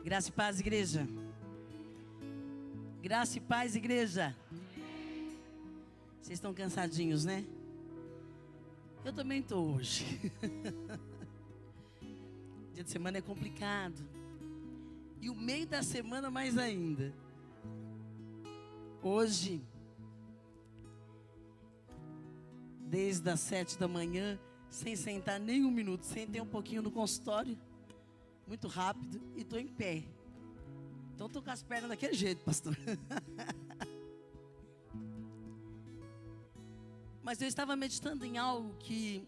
Graça e paz, igreja. Graça e paz, igreja. Vocês estão cansadinhos, né? Eu também estou hoje. Dia de semana é complicado. E o meio da semana mais ainda. Hoje, desde as 7 da manhã, sem sentar nem um minuto, sentei um pouquinho no consultório, muito rápido, e estou em pé. Então estou com as pernas daquele jeito, pastor. Mas eu estava meditando em algo que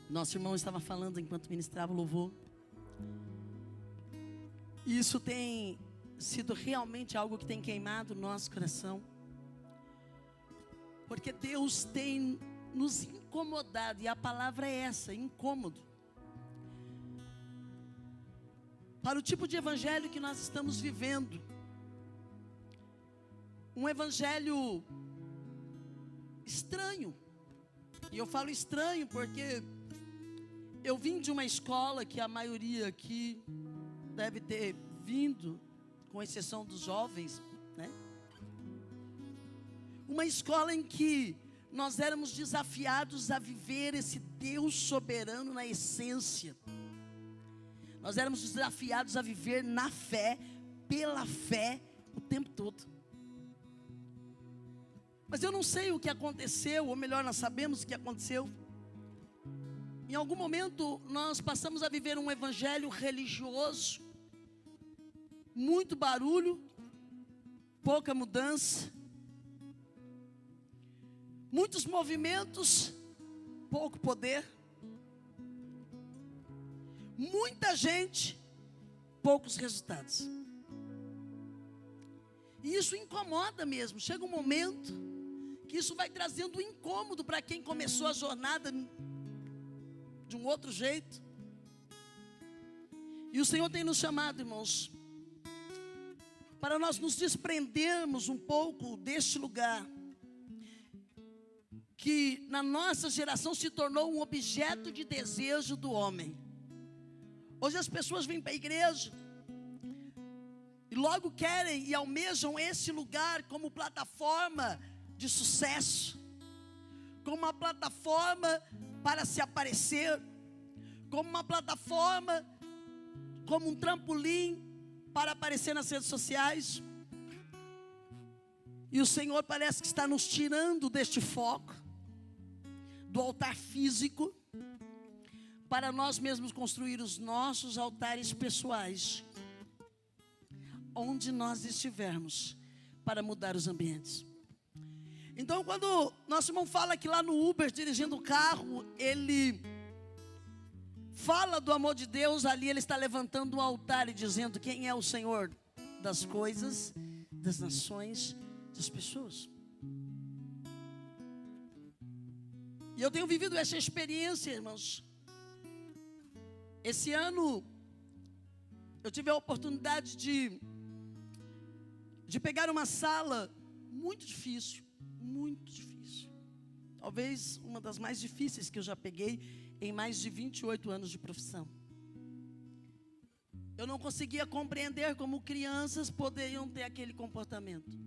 nosso irmão estava falando enquanto ministrava o louvor. E isso tem sido realmente algo que tem queimado o nosso coração. Porque Deus tem nos incomodado, e a palavra é essa, incômodo. Para o tipo de evangelho que nós estamos vivendo. Um evangelho estranho. E eu falo estranho porque eu vim de uma escola que a maioria aqui deve ter vindo, com exceção dos jovens, né? Uma escola em que nós éramos desafiados a viver esse Deus soberano na essência. Nós éramos desafiados a viver na fé, pela fé, o tempo todo. Mas eu não sei o que aconteceu, ou melhor, nós sabemos o que aconteceu. Em algum momento, nós passamos a viver um evangelho religioso, muito barulho, pouca mudança, muitos movimentos, pouco poder, muita gente, poucos resultados. E isso incomoda mesmo. Chega um momento que isso vai trazendo um incômodo para quem começou a jornada de um outro jeito. E o Senhor tem nos chamado, irmãos, para nós nos desprendermos um pouco deste lugar que na nossa geração se tornou um objeto de desejo do homem. Hoje as pessoas vêm para a igreja e logo querem e almejam esse lugar como plataforma de sucesso, como uma plataforma para se aparecer, como uma plataforma, como um trampolim para aparecer nas redes sociais. E o Senhor parece que está nos tirando deste foco, do altar físico, para nós mesmos construir os nossos altares pessoais, onde nós estivermos, para mudar os ambientes. Então, quando nosso irmão fala que lá no Uber, dirigindo o carro, ele fala do amor de Deus, ali ele está levantando um altar e dizendo quem é o Senhor das coisas, das nações, das pessoas. E eu tenho vivido essa experiência, irmãos. Esse ano, eu tive a oportunidade de pegar uma sala muito difícil. Talvez uma das mais difíceis que eu já peguei em mais de 28 anos de profissão. Eu não conseguia compreender como crianças poderiam ter aquele comportamento.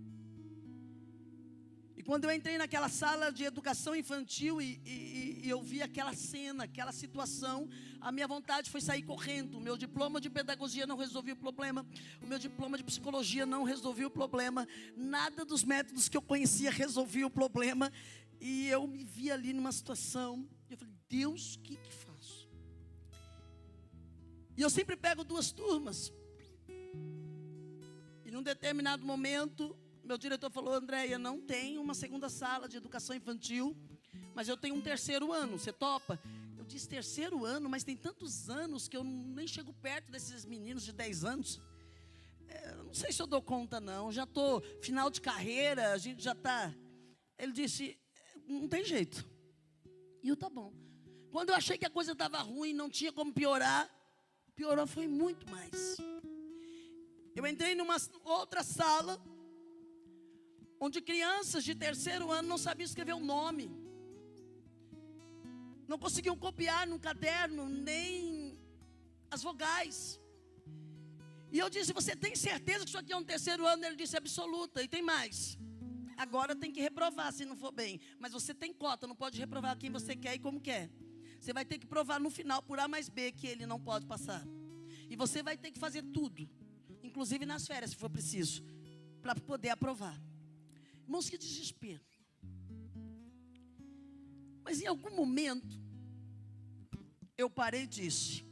E quando eu entrei naquela sala de educação infantil e eu vi aquela cena, aquela situação, a minha vontade foi sair correndo. O meu diploma de pedagogia não resolvia o problema. O meu diploma de psicologia não resolvia o problema. Nada dos métodos que eu conhecia resolvia o problema. E eu me vi ali numa situação. E eu falei, Deus, o que faço? E eu sempre pego duas turmas. E num determinado momento, meu diretor falou, Andréia, não tem uma segunda sala de educação infantil, mas eu tenho um terceiro ano, você topa? Eu disse, terceiro ano, mas tem tantos anos que eu nem chego perto desses meninos de 10 anos. Não sei se eu dou conta não, já estou final de carreira, a gente já está... Ele disse, não tem jeito. E eu, tá bom. Quando eu achei que a coisa estava ruim, não tinha como piorar, piorou foi muito mais. Eu entrei numa outra sala, onde crianças de terceiro ano não sabiam escrever o nome. Não conseguiam copiar no caderno nem as vogais. E eu disse, você tem certeza que isso aqui é um terceiro ano? Ele disse, absoluta. E tem mais. Agora tem que reprovar se não for bem. Mas você tem cota, não pode reprovar quem você quer e como quer. Você vai ter que provar no final, por A mais B, que ele não pode passar. E você vai ter que fazer tudo, inclusive nas férias, se for preciso, para poder aprovar. Irmãos, que desespero. Mas em algum momento, eu parei e disse,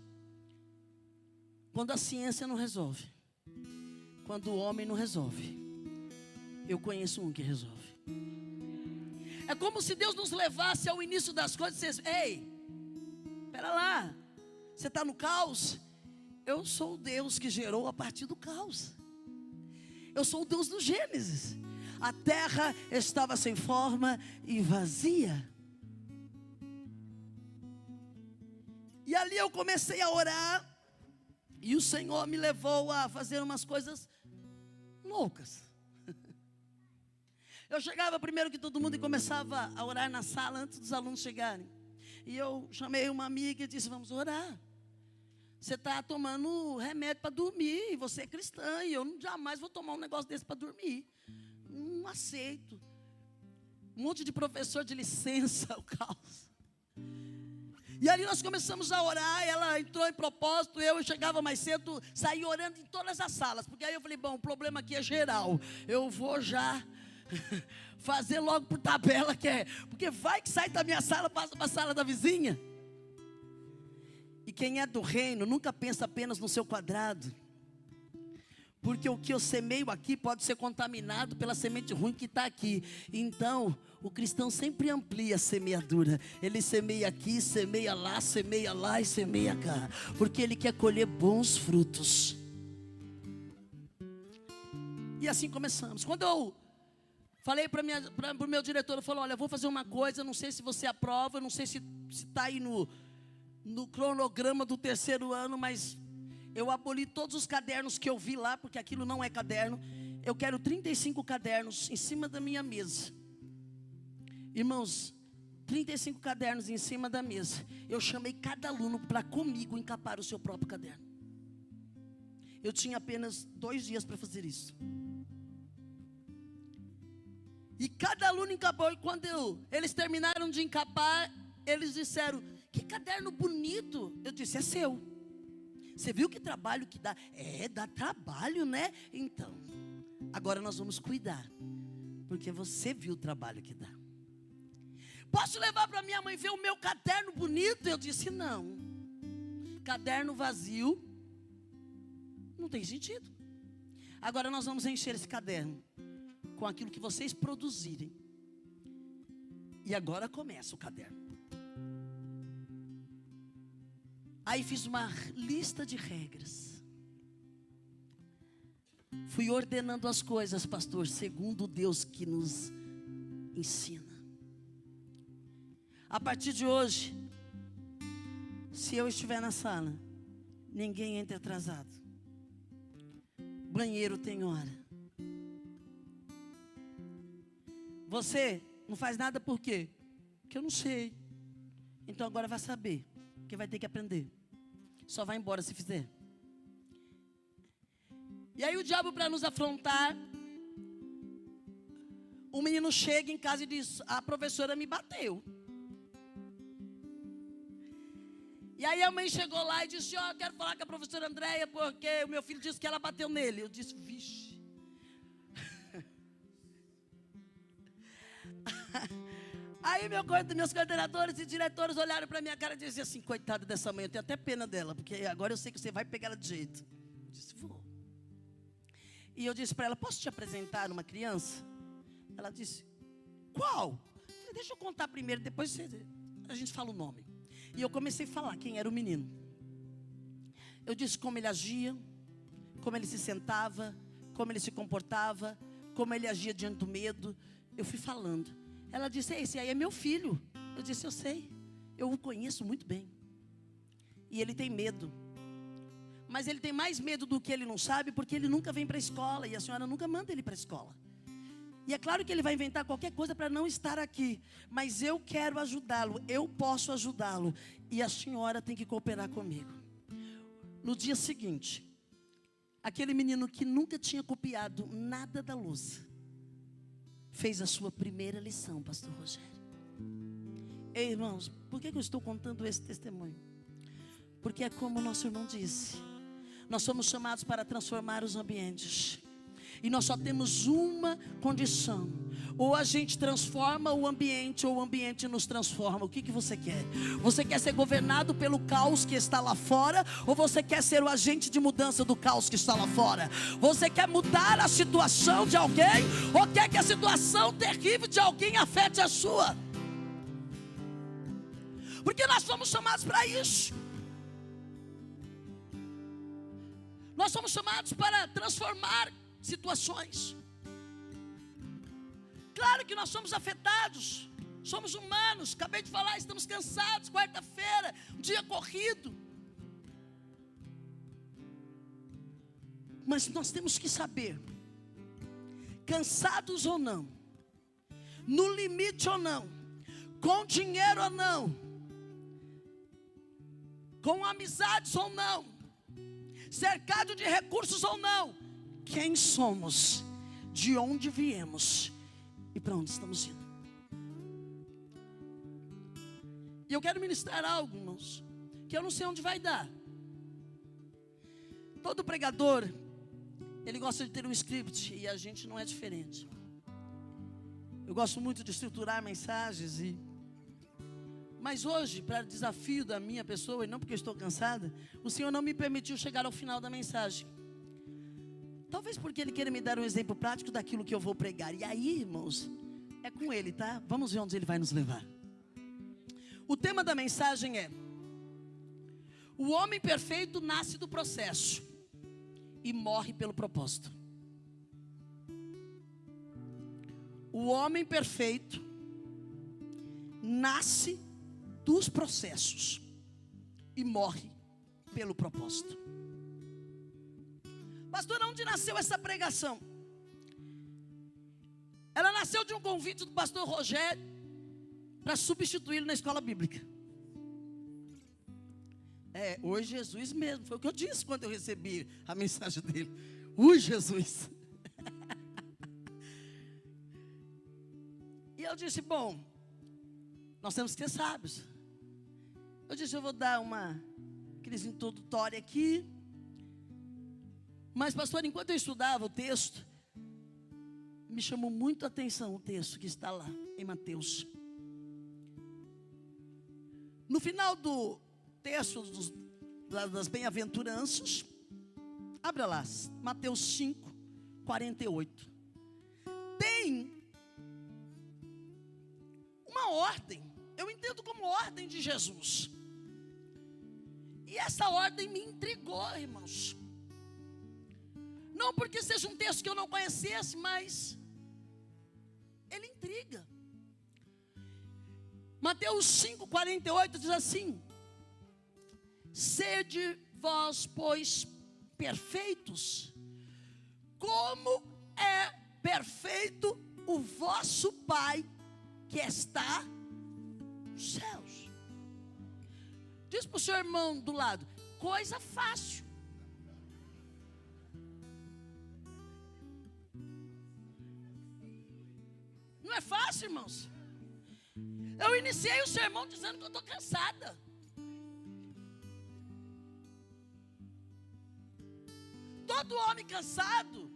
quando a ciência não resolve, quando o homem não resolve, eu conheço um que resolve. É como se Deus nos levasse ao início das coisas e dissesse, ei, espera lá, você está no caos? Eu sou o Deus que gerou a partir do caos. Eu sou o Deus do Gênesis. A terra estava sem forma e vazia. E ali eu comecei a orar. E o Senhor me levou a fazer umas coisas loucas. Eu chegava primeiro que todo mundo e começava a orar na sala antes dos alunos chegarem. E eu chamei uma amiga e disse, vamos orar. Você está tomando remédio para dormir, e você é cristã, e eu jamais vou tomar um negócio desse para dormir. Não aceito. Um monte de professor de licença, o caos. E ali nós começamos a orar, ela entrou em propósito, eu chegava mais cedo, saí orando em todas as salas, porque aí eu falei, bom, o problema aqui é geral, eu vou já fazer logo por tabela, porque vai que sai da minha sala, passa para a sala da vizinha. E quem é do reino nunca pensa apenas no seu quadrado, porque o que eu semeio aqui pode ser contaminado pela semente ruim que está aqui. Então, o cristão sempre amplia a semeadura. Ele semeia aqui, semeia lá e semeia cá, porque ele quer colher bons frutos. E assim começamos. Quando eu falei para o meu diretor, eu falei, olha, eu vou fazer uma coisa, não sei se você aprova, não sei se está aí no cronograma do terceiro ano, mas eu aboli todos os cadernos que eu vi lá, porque aquilo não é caderno. Eu quero 35 cadernos em cima da minha mesa. Irmãos, 35 cadernos em cima da mesa. Eu chamei cada aluno para comigo encapar o seu próprio caderno. Eu tinha apenas 2 dias para fazer isso. E cada aluno encapou, e quando eles terminaram de encapar, eles disseram, que caderno bonito. Eu disse, é seu. Você viu que trabalho que dá? Dá trabalho, né? Então, agora nós vamos cuidar, porque você viu o trabalho que dá. Posso levar para minha mãe ver o meu caderno bonito? Eu disse, não. Caderno vazio não tem sentido. Agora nós vamos encher esse caderno com aquilo que vocês produzirem. E agora começa o caderno. Aí fiz uma lista de regras. Fui ordenando as coisas, pastor, segundo o Deus que nos ensina. A partir de hoje, se eu estiver na sala, ninguém entra atrasado. Banheiro tem hora. Você não faz nada por quê? Porque eu não sei. Então agora vai saber, porque vai ter que aprender. Só vai embora se fizer. E aí o diabo, para nos afrontar, o menino chega em casa e diz, a professora me bateu. E aí a mãe chegou lá e disse, eu quero falar com a professora Andréia, porque o meu filho disse que ela bateu nele. Eu disse, vixe. Aí meus coordenadores e diretores olharam para minha cara e diziam assim, coitada dessa mãe, eu tenho até pena dela, porque agora eu sei que você vai pegar ela de jeito. Eu disse, vou. E eu disse para ela, posso te apresentar uma criança? Ela disse, qual? Eu falei, deixa eu contar primeiro, depois a gente fala o nome. E eu comecei a falar quem era o menino. Eu disse como ele agia, como ele se sentava, como ele se comportava, como ele agia diante do medo. Eu fui falando. Ela disse, esse aí é meu filho. Eu disse, eu sei, eu o conheço muito bem. E ele tem medo. Mas ele tem mais medo do que ele não sabe, porque ele nunca vem para a escola, e a senhora nunca manda ele para a escola. E é claro que ele vai inventar qualquer coisa para não estar aqui, mas eu quero ajudá-lo, eu posso ajudá-lo, e a senhora tem que cooperar comigo. No dia seguinte, Aquele menino que nunca tinha copiado nada da lousa, fez a sua primeira lição, pastor Rogério. Ei, irmãos, por que eu estou contando esse testemunho? Porque é como o nosso irmão disse, nós somos chamados para transformar os ambientes. E nós só temos uma condição: ou a gente transforma o ambiente, ou o ambiente nos transforma. O que você quer? Você quer ser governado pelo caos que está lá fora? Ou você quer ser o agente de mudança do caos que está lá fora? Você quer mudar a situação de alguém? Ou quer que a situação terrível de alguém afete a sua? Porque nós somos chamados para isso. Nós somos chamados para transformar situações. Claro que nós somos afetados, somos humanos. Acabei de falar, estamos cansados. Quarta-feira, um dia corrido. Mas nós temos que saber, cansados ou não, no limite ou não, com dinheiro ou não, com amizades ou não, cercado de recursos ou não, quem somos, de onde viemos e para onde estamos indo. E eu quero ministrar algo, irmãos, que eu não sei onde vai dar. Todo pregador, ele gosta de ter um script, e a gente não é diferente. Eu gosto muito de estruturar mensagens, mas hoje, para desafio da minha pessoa, e não porque eu estou cansada, o Senhor não me permitiu chegar ao final da mensagem. Talvez porque Ele queira me dar um exemplo prático daquilo que eu vou pregar. E aí, irmãos, é com Ele, tá? Vamos ver onde Ele vai nos levar. O tema da mensagem é: o homem perfeito nasce do processo e morre pelo propósito. O homem perfeito nasce dos processos e morre pelo propósito. Pastor, onde nasceu essa pregação? Ela nasceu de um convite do pastor Rogério para substituí-lo na escola bíblica. Hoje Jesus mesmo, foi o que eu disse quando eu recebi a mensagem dele. Jesus. E eu disse, bom, nós temos que ser sábios. Eu disse, eu vou dar uma crise introdutória aqui. Mas, pastor, enquanto eu estudava o texto, me chamou muito a atenção o texto que está lá em Mateus. No final do texto das bem-aventuranças, abra lá, Mateus 5, 48. Tem uma ordem, eu entendo como ordem de Jesus. E essa ordem me intrigou, irmãos. Não porque seja um texto que eu não conhecesse, mas ele intriga. Mateus 5, 48 diz assim: sede vós, pois, perfeitos, como é perfeito o vosso Pai que está nos céus. Diz para o seu irmão do lado: coisa fácil. Não é fácil, irmãos. Eu iniciei o sermão dizendo que eu estou cansada. Todo homem cansado,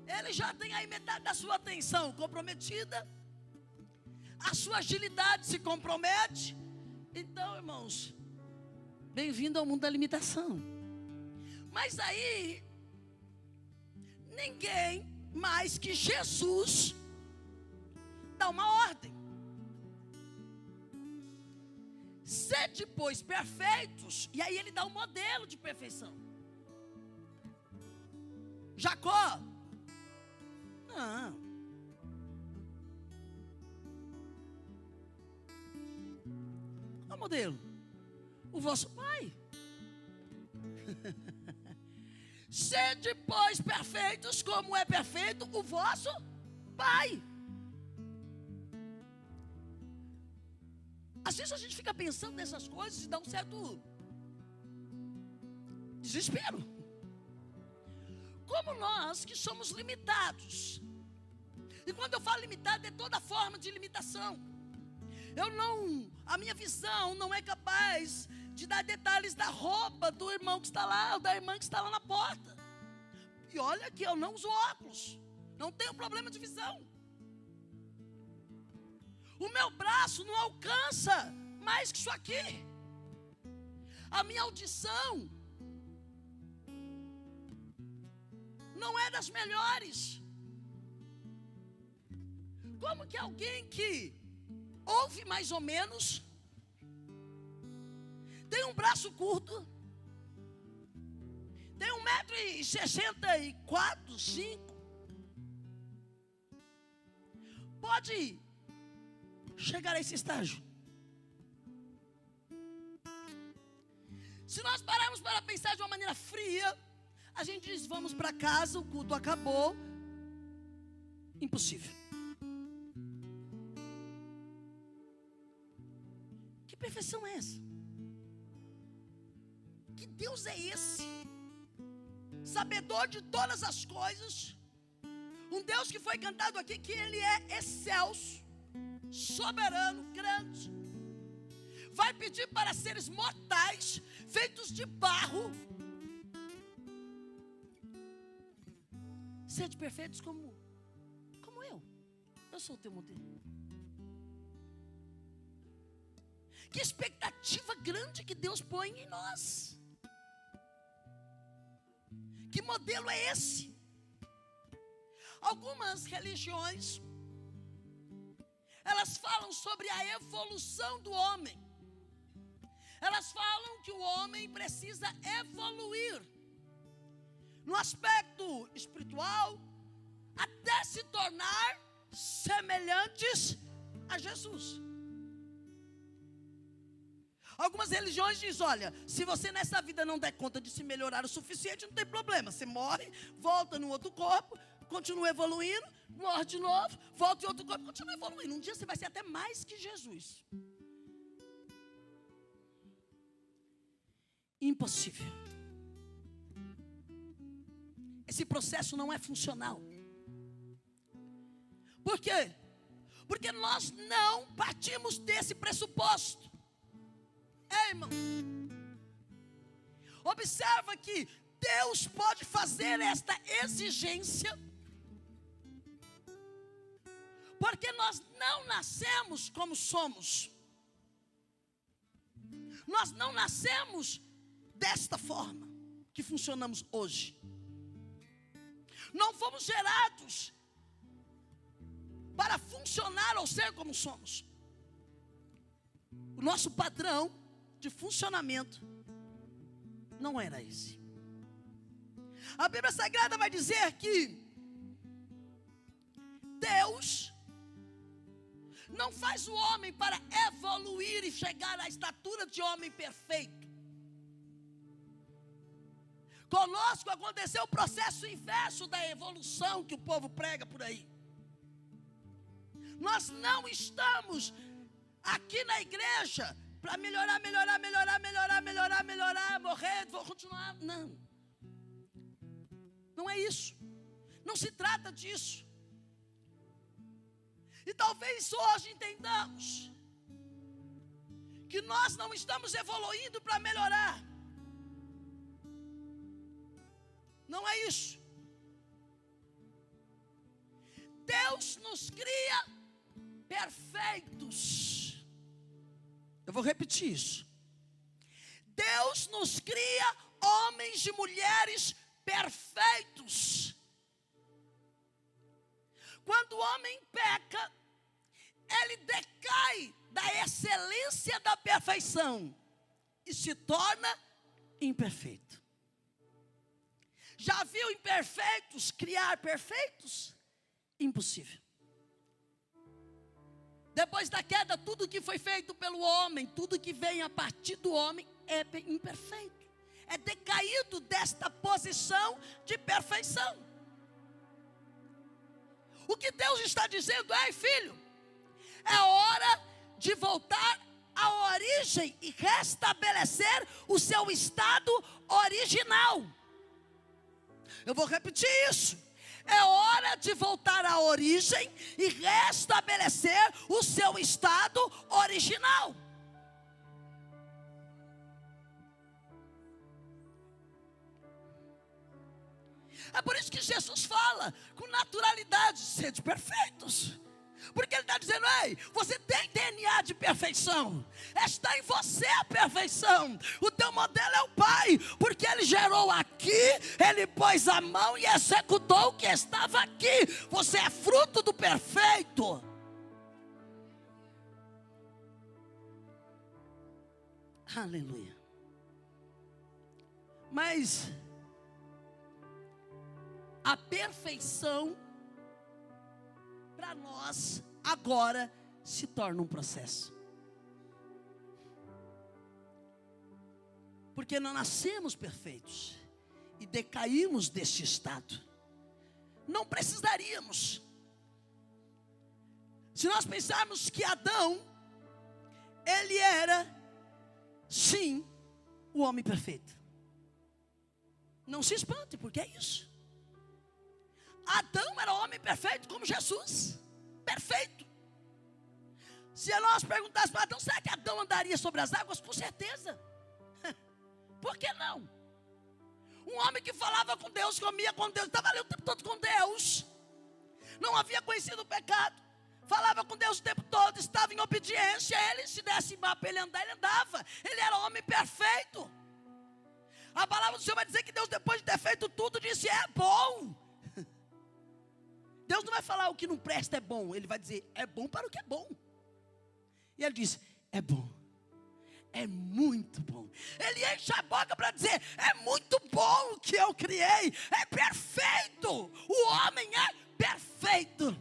ele já tem aí metade da sua atenção comprometida, a sua agilidade se compromete. Então, irmãos, bem-vindo ao mundo da limitação. Mas aí, ninguém mais que Jesus dá uma ordem. Sede, pois, perfeitos. E aí ele dá um modelo de perfeição. Jacó, não. Qual modelo? O vosso Pai. Sede, pois, perfeitos, como é perfeito o vosso Pai. Às vezes a gente fica pensando nessas coisas e dá um certo desespero. como nós que somos limitados. E quando eu falo limitado, é toda forma de limitação. A minha visão não é capaz de dar detalhes da roupa do irmão que está lá, ou da irmã que está lá na porta. E olha que eu não uso óculos, não tenho problema de visão. O meu braço não alcança mais que isso aqui. A minha audição não é das melhores. Como que alguém que ouve mais ou menos, tem um braço curto, tem 1,64 m, 5, pode chegar a esse estágio? Se nós pararmos para pensar de uma maneira fria, a gente diz, vamos para casa, o culto acabou. Impossível. Que perfeição é essa? Que Deus é esse? Sabedor de todas as coisas. Um Deus que foi cantado aqui, que Ele é excelso, soberano, grande. Vai pedir para seres mortais, feitos de barro, sede perfeitos como eu. Eu sou o teu modelo. Que expectativa grande que Deus põe em nós. Que modelo é esse? Algumas religiões, elas falam sobre a evolução do homem. Elas falam que o homem precisa evoluir no aspecto espiritual, até se tornar semelhantes a Jesus. Algumas religiões dizem, olha, se você nessa vida não der conta de se melhorar o suficiente, não tem problema. Você morre, volta no outro corpo, continua evoluindo, morre de novo, volta em outro corpo, continua evoluindo. Um dia você vai ser até mais que Jesus. Impossível. Esse processo não é funcional. Por quê? Porque nós não partimos desse pressuposto. Irmão, observa que Deus pode fazer esta exigência, porque nós não nascemos como somos. Nós não nascemos desta forma que funcionamos hoje. Não fomos gerados para funcionar ou ser como somos. O nosso padrão de funcionamento não era esse. A Bíblia Sagrada vai dizer que Deus não faz o homem para evoluir e chegar à estatura de homem perfeito. Conosco aconteceu o processo inverso da evolução que o povo prega por aí. Nós não estamos aqui na igreja para melhorar, morrer, vou continuar. Não. Não é isso. Não se trata disso. E talvez hoje entendamos que nós não estamos evoluindo para melhorar. Não é isso. Deus nos cria perfeitos. Eu vou repetir isso. Deus nos cria homens e mulheres perfeitos. Quando o homem peca, ele decai da excelência da perfeição e se torna imperfeito. Já viu imperfeitos criar perfeitos? Impossível. Depois da queda, tudo que foi feito pelo homem, tudo que vem a partir do homem é imperfeito. É decaído desta posição de perfeição. O que Deus está dizendo é, filho, é hora de voltar à origem e restabelecer o seu estado original. Eu vou repetir isso. É hora de voltar à origem e restabelecer o seu estado original. É por isso que Jesus fala com naturalidade: sede perfeitos. Porque Ele está dizendo: ei, você tem DNA de perfeição. Está em você a perfeição. O teu modelo é o Pai. Porque Ele gerou aqui, Ele pôs a mão e executou o que estava aqui. Você é fruto do perfeito. Aleluia. Mas a perfeição para nós agora se torna um processo. Porque nós nascemos perfeitos e decaímos deste estado. Não precisaríamos. Se nós pensarmos que Adão, ele era, sim, o homem perfeito. Não se espante, porque é isso. Adão era o homem perfeito como Jesus. Perfeito. Se nós perguntássemos para Adão: será que Adão andaria sobre as águas? Com certeza. Por que não? Um homem que falava com Deus, comia com Deus, estava ali o tempo todo com Deus. Não havia conhecido o pecado. Falava com Deus o tempo todo, estava em obediência. Ele, se desse mapa para ele andar, ele andava. Ele era o homem perfeito. A palavra do Senhor vai dizer que Deus, depois de ter feito tudo, disse: é bom. Deus não vai falar o que não presta é bom. Ele vai dizer: é bom para o que é bom. E Ele diz: é bom. É muito bom. Ele enche a boca para dizer: é muito bom o que eu criei. É perfeito. O homem é perfeito.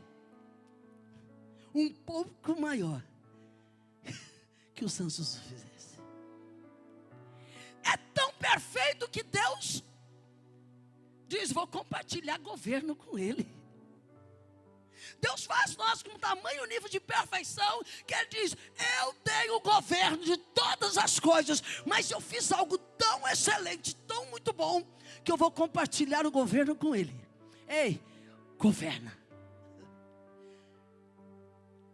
Um pouco maior que os anjos fizessem. É tão perfeito que Deus diz: vou compartilhar governo com ele. Deus faz nós com tamanho nível de perfeição que Ele diz: eu tenho o governo de todas as coisas, mas eu fiz algo tão excelente, tão muito bom, que eu vou compartilhar o governo com Ele. Ei, governa.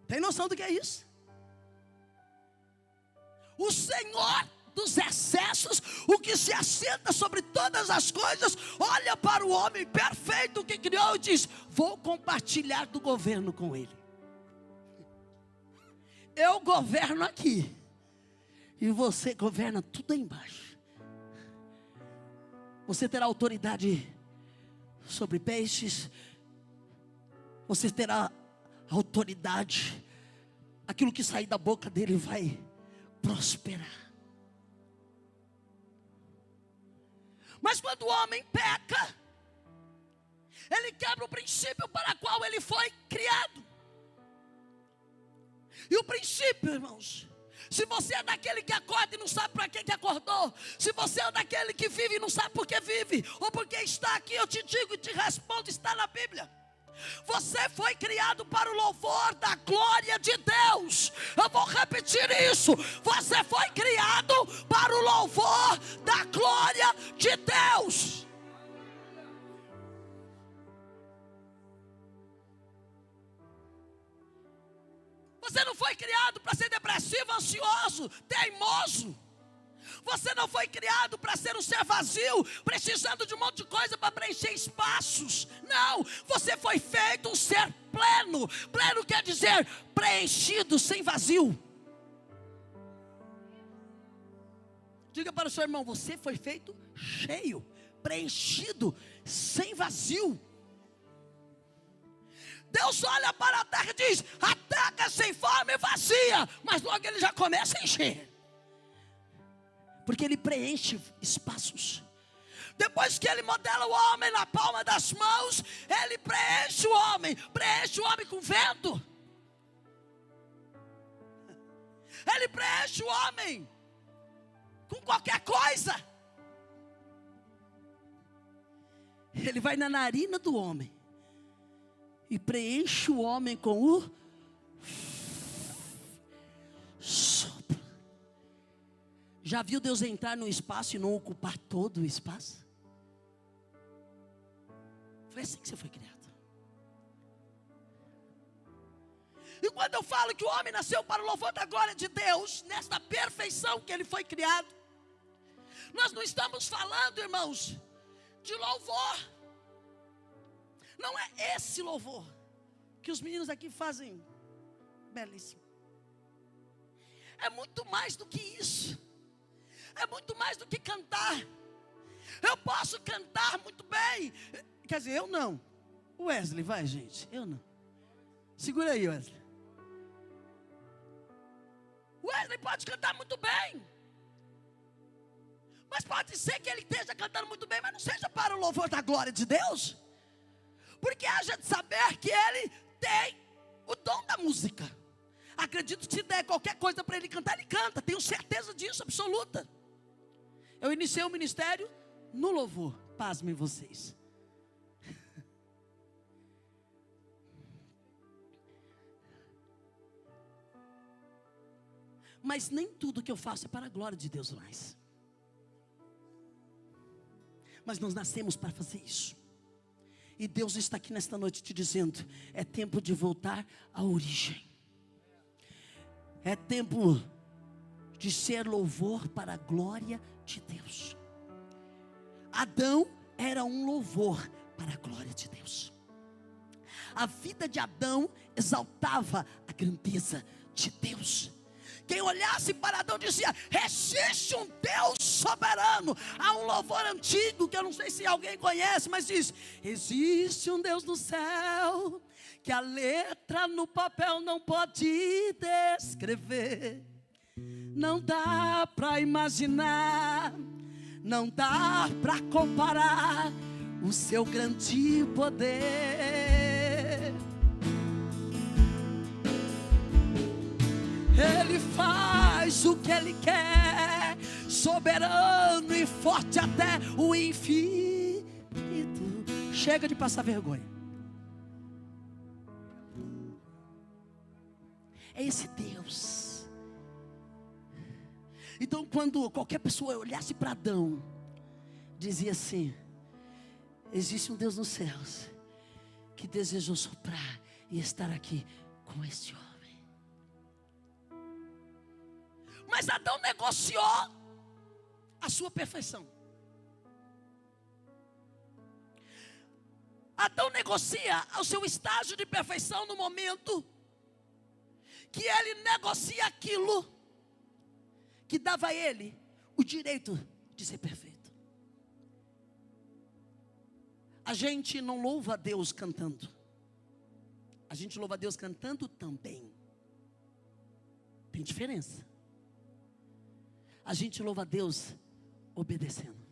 Tem noção do que é isso? O Senhor dos excessos, o que se assenta sobre todas as coisas, olha para o homem perfeito que criou e diz: vou compartilhar do governo com ele. Eu governo aqui e você governa tudo aí embaixo. Você terá autoridade sobre peixes, você terá autoridade, aquilo que sair da boca dele vai prosperar. Mas quando o homem peca, ele quebra o princípio para o qual ele foi criado. E o princípio, irmãos, se você é daquele que acorda e não sabe para que acordou, se você é daquele que vive e não sabe por que vive, ou porque está aqui, eu te digo e te respondo, está na Bíblia. Você foi criado para o louvor da glória de Deus. Eu vou repetir isso. Você foi criado para o louvor da glória de Deus. Você não foi criado para ser depressivo, ansioso, teimoso. Você não foi criado para ser um ser vazio, precisando de um monte de coisa para preencher espaços. Não, você foi feito um ser pleno. Pleno quer dizer preenchido, sem vazio. Diga para o seu irmão: você foi feito cheio, preenchido, sem vazio. Deus olha para a terra e diz: a terra é sem forma e vazia. Mas logo ele já começa a encher. Porque ele preenche espaços. Depois que ele modela o homem na palma das mãos, ele preenche o homem com vento. Ele preenche o homem com qualquer coisa. Ele vai na narina do homem e preenche o homem com o sopro. Já viu Deus entrar no espaço e não ocupar todo o espaço? Foi assim que você foi criado. E quando eu falo que o homem nasceu para o louvor da glória de Deus, nesta perfeição que ele foi criado, nós não estamos falando, irmãos, de louvor. Não é esse louvor que os meninos aqui fazem belíssimo. É muito mais do que isso. É muito mais do que cantar. Eu posso cantar muito bem. Quer dizer, eu não. Wesley, vai, gente. Eu não. Segura aí, Wesley. Wesley pode cantar muito bem. Mas pode ser que ele esteja cantando muito bem, mas não seja para o louvor da glória de Deus. Porque haja de saber que ele tem o dom da música. Acredito que se der qualquer coisa para ele cantar, ele canta. Tenho certeza disso, absoluta. Eu iniciei o ministério no louvor. Pasmem vocês. Mas nem tudo que eu faço é para a glória de Deus mais. Mas nós nascemos para fazer isso. E Deus está aqui nesta noite te dizendo: é tempo de voltar à origem. É tempo de ser louvor para a glória de Deus. Adão era um louvor para a glória de Deus. A vida de Adão exaltava a grandeza de Deus. Quem olhasse para Adão dizia: existe um Deus soberano. Há um louvor antigo que eu não sei se alguém conhece, mas diz: existe um Deus no céu, que a letra no papel não pode descrever. Não dá para imaginar, não dá para comparar o seu grande poder. Ele faz o que Ele quer, soberano e forte até o infinito. Chega de passar vergonha. É esse Deus. Então, quando qualquer pessoa olhasse para Adão, dizia assim: existe um Deus nos céus que desejou soprar e estar aqui com este homem. Mas Adão negociou a sua perfeição. Adão negocia o seu estágio de perfeição no momento que ele negocia aquilo que dava a ele o direito de ser perfeito. A gente não louva a Deus cantando. A gente louva a Deus cantando também. Tem diferença. A gente louva a Deus obedecendo.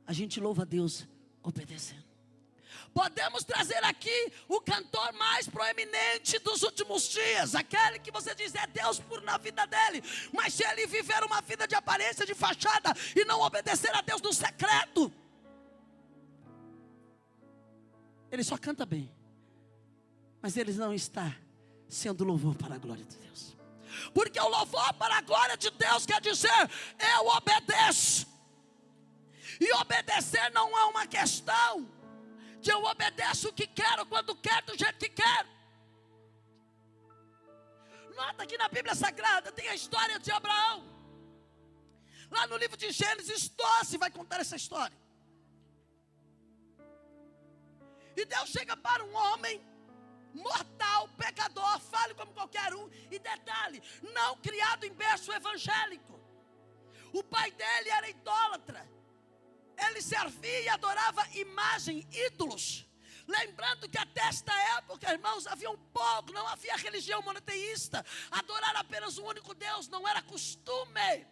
A gente louva a Deus obedecendo. Podemos trazer aqui o cantor mais proeminente dos últimos dias, aquele que você diz é Deus por na vida dele, mas se ele viver uma vida de aparência, de fachada, e não obedecer a Deus no secreto, ele só canta bem, mas ele não está sendo louvor para a glória de Deus. Porque o louvor para a glória de Deus quer dizer: eu obedeço. E obedecer não é uma questão de eu obedeço o que quero, quando quero, do jeito que quero. Nota que na Bíblia Sagrada tem a história de Abraão. Lá no livro de Gênesis, Tosse vai contar essa história. E Deus chega para um homem mortal, pecador, falho como qualquer um. E detalhe, não criado em berço evangélico. O pai dele era idólatra. Ele servia e adorava imagem, ídolos. Lembrando que até esta época, irmãos, havia um pouco, não havia religião monoteísta. Adorar apenas um único Deus não era costume.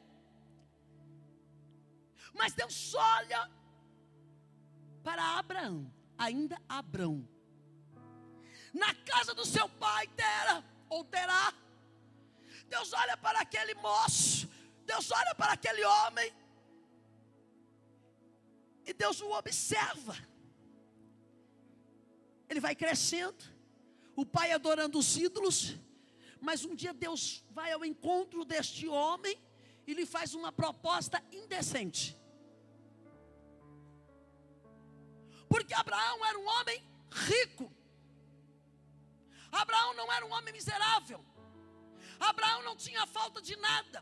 Mas Deus olha para Abraão, ainda Abrão, na casa do seu pai Tera, ou Terá. Deus olha para aquele moço, Deus olha para aquele homem, e Deus o observa. Ele vai crescendo, o pai adorando os ídolos, mas um dia Deus vai ao encontro deste homem e lhe faz uma proposta indecente. Porque Abraão era um homem rico. Abraão não era um homem miserável. Abraão não tinha falta de nada.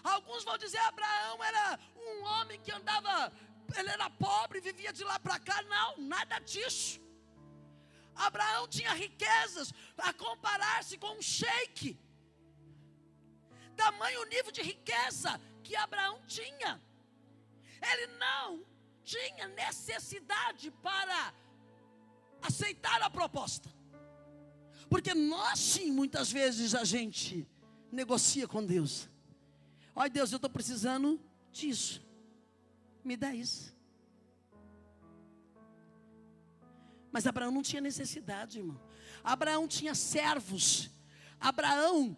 Alguns vão dizer: Abraão era um homem que andava, ele era pobre, vivia de lá para cá. Não, nada disso. Abraão tinha riquezas a comparar-se com um sheik. Tamanho nível de riqueza que Abraão tinha. Ele não tinha necessidade para aceitar a proposta. Porque nós sim, muitas vezes a gente negocia com Deus. Olha, Deus, eu estou precisando disso. Me dá isso. Mas Abraão não tinha necessidade, irmão. Abraão tinha servos. Abraão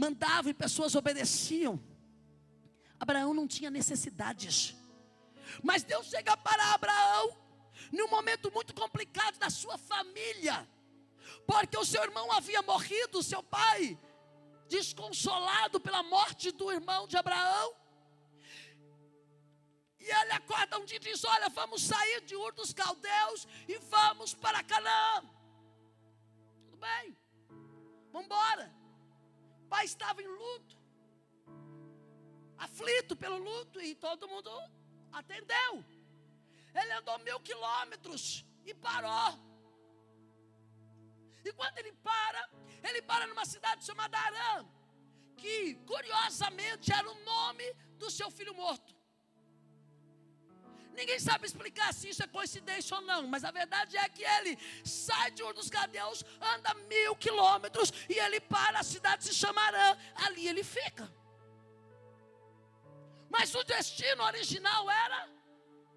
mandava e pessoas obedeciam. Abraão não tinha necessidades. Mas Deus chega para Abraão num momento muito complicado da sua família. Porque o seu irmão havia morrido, seu pai, desconsolado pela morte do irmão de Abraão. E ele acorda um dia e diz: olha, vamos sair de Ur dos Caldeus e vamos para Canaã. Tudo bem, vamos embora. O pai estava em luto, aflito pelo luto, e todo mundo atendeu. Ele andou 1000 quilômetros e parou. E quando ele para numa cidade chamada Arã, que curiosamente era o nome do seu filho morto. Ninguém sabe explicar se isso é coincidência ou não, mas a verdade é que ele sai de Ur dos Caldeus, anda 1000 quilômetros e ele para, a cidade se chama Arã, ali ele fica. Mas o destino original era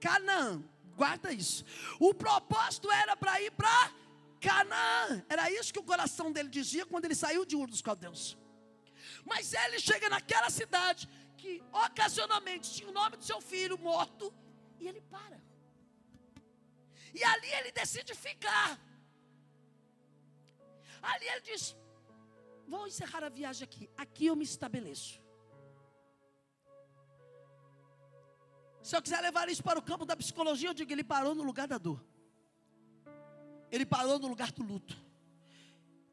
Canaã, guarda isso. O propósito era para ir para Canaã, era isso que o coração dele dizia quando ele saiu de Ur dos Caldeus. Mas ele chega naquela cidade que ocasionalmente tinha o nome do seu filho morto, e ele para. E ali ele decide ficar. Ali ele diz: vou encerrar a viagem aqui. Aqui eu me estabeleço. Se eu quiser levar isso para o campo da psicologia, eu digo: ele parou no lugar da dor. Ele parou no lugar do luto.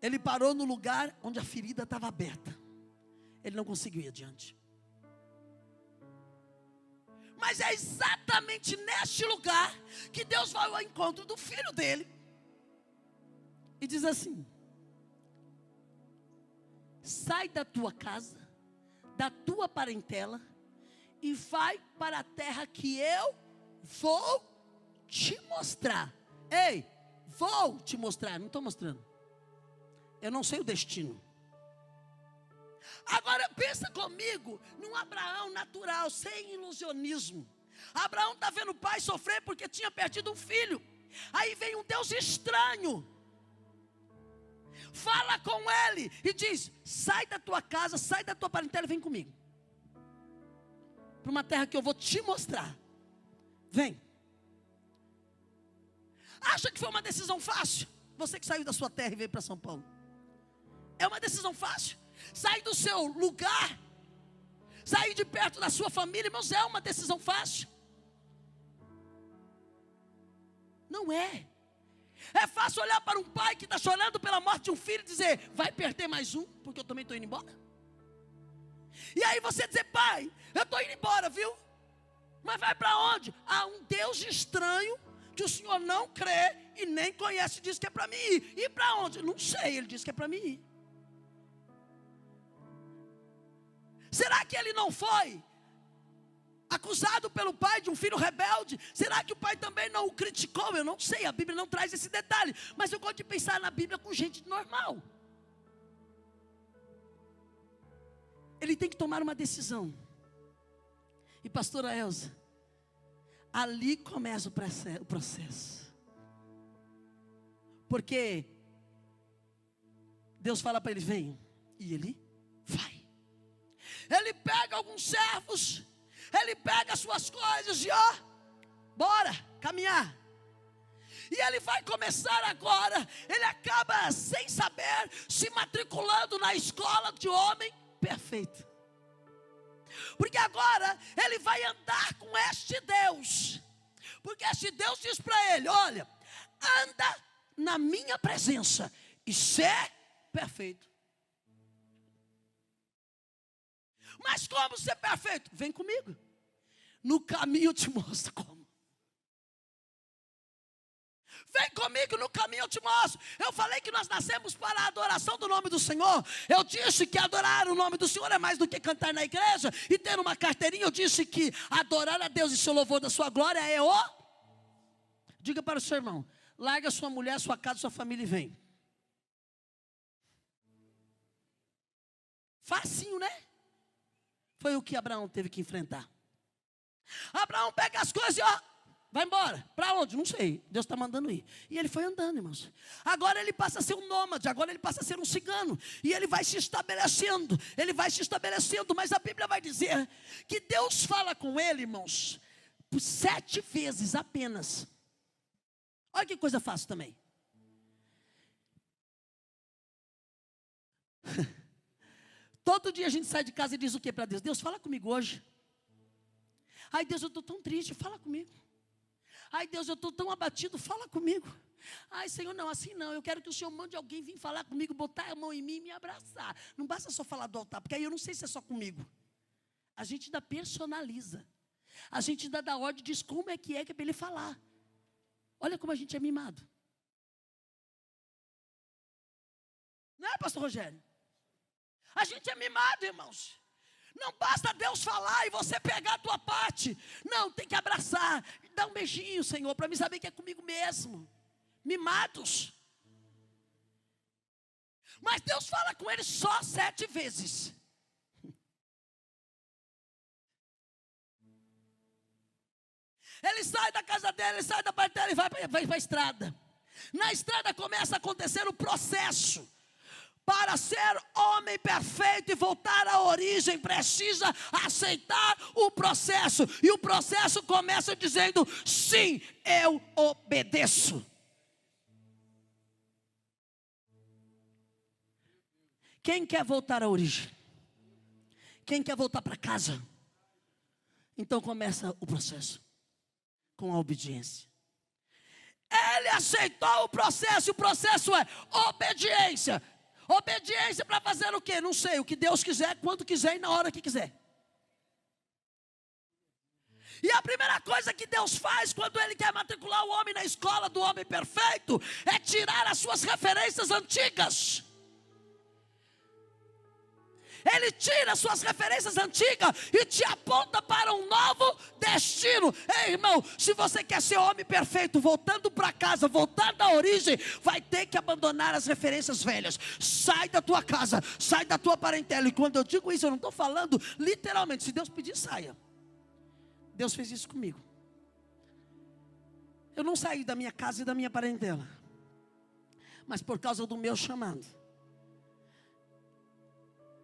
Ele parou no lugar onde a ferida estava aberta. Ele não conseguiu ir adiante. Mas é exatamente neste lugar que Deus vai ao encontro do filho dele e diz assim: sai da tua casa, da tua parentela, e vai para a terra que eu vou te mostrar. Ei, vou te mostrar, não estou mostrando. Eu não sei o destino. Agora pensa comigo num Abraão natural, sem ilusionismo. Abraão está vendo o pai sofrer porque tinha perdido um filho. Aí vem um Deus estranho, fala com ele e diz: sai da tua casa, sai da tua parentela e vem comigo para uma terra que eu vou te mostrar. Vem. Acha que foi uma decisão fácil? Você que saiu da sua terra e veio para São Paulo, é uma decisão fácil? Sair do seu lugar, sair de perto da sua família, irmãos, é uma decisão fácil? Não é. É fácil olhar para um pai que está chorando pela morte de um filho e dizer: vai perder mais um, porque eu também estou indo embora. E aí você dizer: pai, eu estou indo embora, viu? Mas vai para onde? Há um Deus estranho que o senhor não crê e nem conhece, diz que é para mim ir. E para onde? Não sei, ele disse que é para mim ir. Será que ele não foi acusado pelo pai de um filho rebelde? Será que o pai também não o criticou? Eu não sei, a Bíblia não traz esse detalhe. Mas eu gosto de pensar na Bíblia com gente normal. Ele tem que tomar uma decisão. E pastora Elza, ali começa o processo. Porque Deus fala para ele: vem. E ele vai. Ele pega alguns servos, ele pega as suas coisas e bora caminhar. E ele vai começar agora. Ele acaba sem saber se matriculando na escola de homem perfeito. Porque agora ele vai andar com este Deus. Porque se Deus diz para ele, olha, anda na minha presença e ser perfeito. Mas como ser perfeito? Vem comigo. No caminho eu te mostro como. Vem comigo, no caminho eu te mostro. Eu falei que nós nascemos para a adoração do nome do Senhor. Eu disse que adorar o nome do Senhor é mais do que cantar na igreja e ter uma carteirinha. Eu disse que adorar a Deus e seu louvor da sua glória é o... Diga para o seu irmão, larga sua mulher, sua casa, sua família e vem. Facinho, né? Foi o que Abraão teve que enfrentar. Abraão pega as coisas e ó, vai embora. Para onde? Não sei. Deus está mandando ir. E ele foi andando, irmãos. Agora ele passa a ser um nômade. Agora ele passa a ser um cigano. E ele vai se estabelecendo. Ele vai se estabelecendo. Mas a Bíblia vai dizer que Deus fala com ele, irmãos, por 7 vezes apenas. Olha que coisa fácil também. Todo dia a gente sai de casa e diz o que para Deus? Deus, fala comigo hoje. Ai, Deus, eu estou tão triste, fala comigo. Ai, Deus, eu estou tão abatido, fala comigo. Ai, Senhor, não, assim não. Eu quero que o Senhor mande alguém vir falar comigo, botar a mão em mim e me abraçar. Não basta só falar do altar, porque aí eu não sei se é só comigo. A gente ainda personaliza. A gente ainda dá ordem, diz como é que é para ele falar. Olha como a gente é mimado. Não é, pastor Rogério? A gente é mimado, irmãos. Não basta Deus falar e você pegar a tua parte. Não, tem que abraçar. Dá um beijinho, Senhor, para me saber que é comigo mesmo. Mimados. Mas Deus fala com ele só 7 vezes. Ele sai da casa dele, ele sai da parte dele e vai para a estrada. Na estrada começa a acontecer o processo. Para ser homem perfeito e voltar à origem, precisa aceitar o processo. E o processo começa dizendo, sim, eu obedeço. Quem quer voltar à origem? Quem quer voltar para casa? Então começa o processo com a obediência. Ele aceitou o processo, e o processo é obediência. Obediência para fazer o quê? Não sei, o que Deus quiser, quando quiser e na hora que quiser. E a primeira coisa que Deus faz quando Ele quer matricular o homem na escola do homem perfeito é tirar as suas referências antigas. Ele tira as suas referências antigas e te aponta para um novo destino. Ei, irmão, se você quer ser homem perfeito, voltando para casa, voltando à origem, vai ter que abandonar as referências velhas. Sai da tua casa, sai da tua parentela. E quando eu digo isso, eu não estou falando literalmente. Se Deus pedir, saia. Deus fez isso comigo. Eu não saí da minha casa e da minha parentela, mas por causa do meu chamado,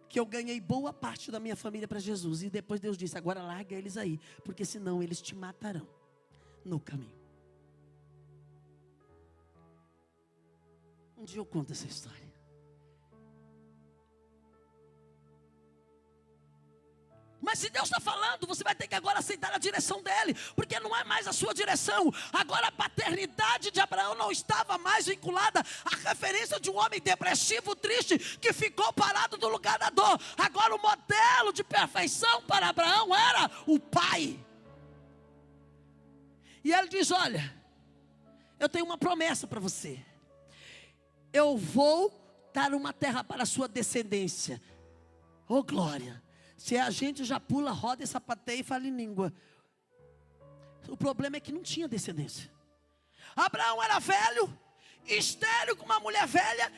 que eu ganhei boa parte da minha família para Jesus. E depois Deus disse, agora larga eles aí, porque senão eles te matarão no caminho. Um dia eu conto essa história. Mas se Deus está falando, você vai ter que agora aceitar a direção dele, porque não é mais a sua direção. Agora a paternidade de Abraão não estava mais vinculada à referência de um homem depressivo, triste, que ficou parado no lugar da dor. Agora o modelo de perfeição para Abraão era o pai. E ele diz, olha, eu tenho uma promessa para você. Eu vou dar uma terra para a sua descendência. Oh glória! Se a gente já pula, roda e sapateia e fala em língua. O problema é que não tinha descendência. Abraão era velho, estéril, com uma mulher velha.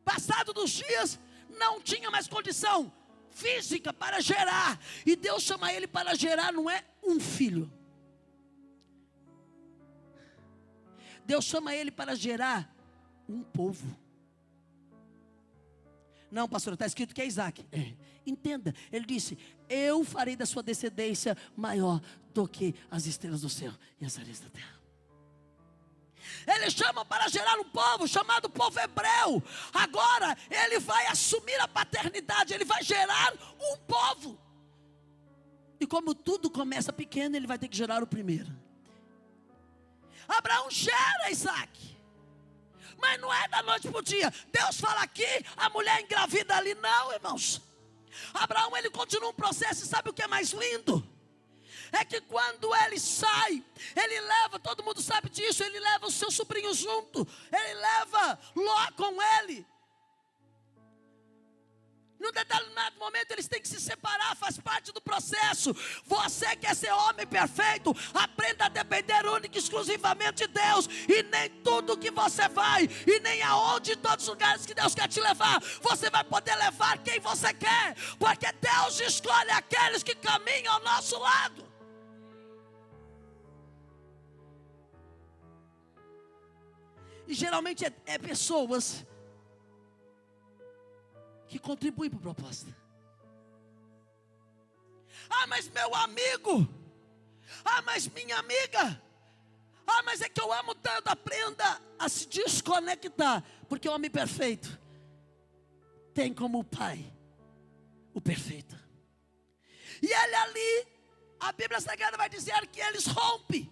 Passado dos dias, não tinha mais condição física para gerar. E Deus chama ele para gerar, não é um filho. Deus chama ele para gerar um povo. Não, pastor, está escrito que é Isaac. Entenda, ele disse, eu farei da sua descendência maior do que as estrelas do céu e as areias da terra. Ele chama para gerar um povo chamado povo hebreu. Agora ele vai assumir a paternidade, ele vai gerar um povo. E como tudo começa pequeno, ele vai ter que gerar o primeiro. Abraão gera Isaac. Mas não é da noite para o dia. Deus fala aqui, a mulher engravida ali. Não, irmãos. Abraão, ele continua um processo. E sabe o que é mais lindo? É que quando ele sai, ele leva, todo mundo sabe disso, ele leva o seu sobrinho junto. Ele leva Ló com ele. Num determinado momento eles têm que se separar, faz parte do processo. Você quer ser homem perfeito, aprenda a depender única e exclusivamente de Deus. E nem tudo que você vai, e nem aonde, em todos os lugares que Deus quer te levar, você vai poder levar quem você quer. Porque Deus escolhe aqueles que caminham ao nosso lado. E geralmente é pessoas que contribuem para a proposta. Ah, mas meu amigo. Ah, mas minha amiga. Ah, mas é que eu amo tanto. Aprenda a se desconectar. Porque o homem perfeito tem como pai o perfeito. E ele ali, a Bíblia Sagrada vai dizer que eles rompem.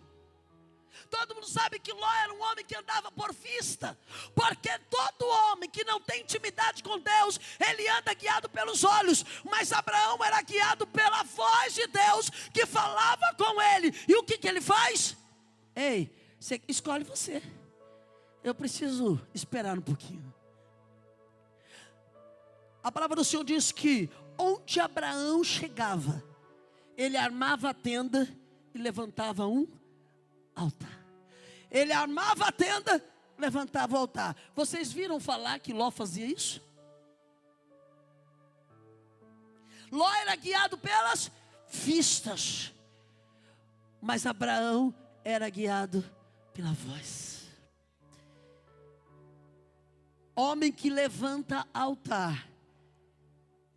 Todo mundo sabe que Ló era um homem que andava por vista. Porque todo homem que não tem intimidade com Deus, ele anda guiado pelos olhos. Mas Abraão era guiado pela voz de Deus, que falava com ele. E o que ele faz? Ei, escolhe você. Eu preciso esperar um pouquinho. A palavra do Senhor diz que onde Abraão chegava, ele armava a tenda e levantava um altar. Ele armava a tenda, levantava o altar. Vocês viram falar que Ló fazia isso? Ló era guiado pelas vistas, mas Abraão era guiado pela voz. Homem que levanta altar,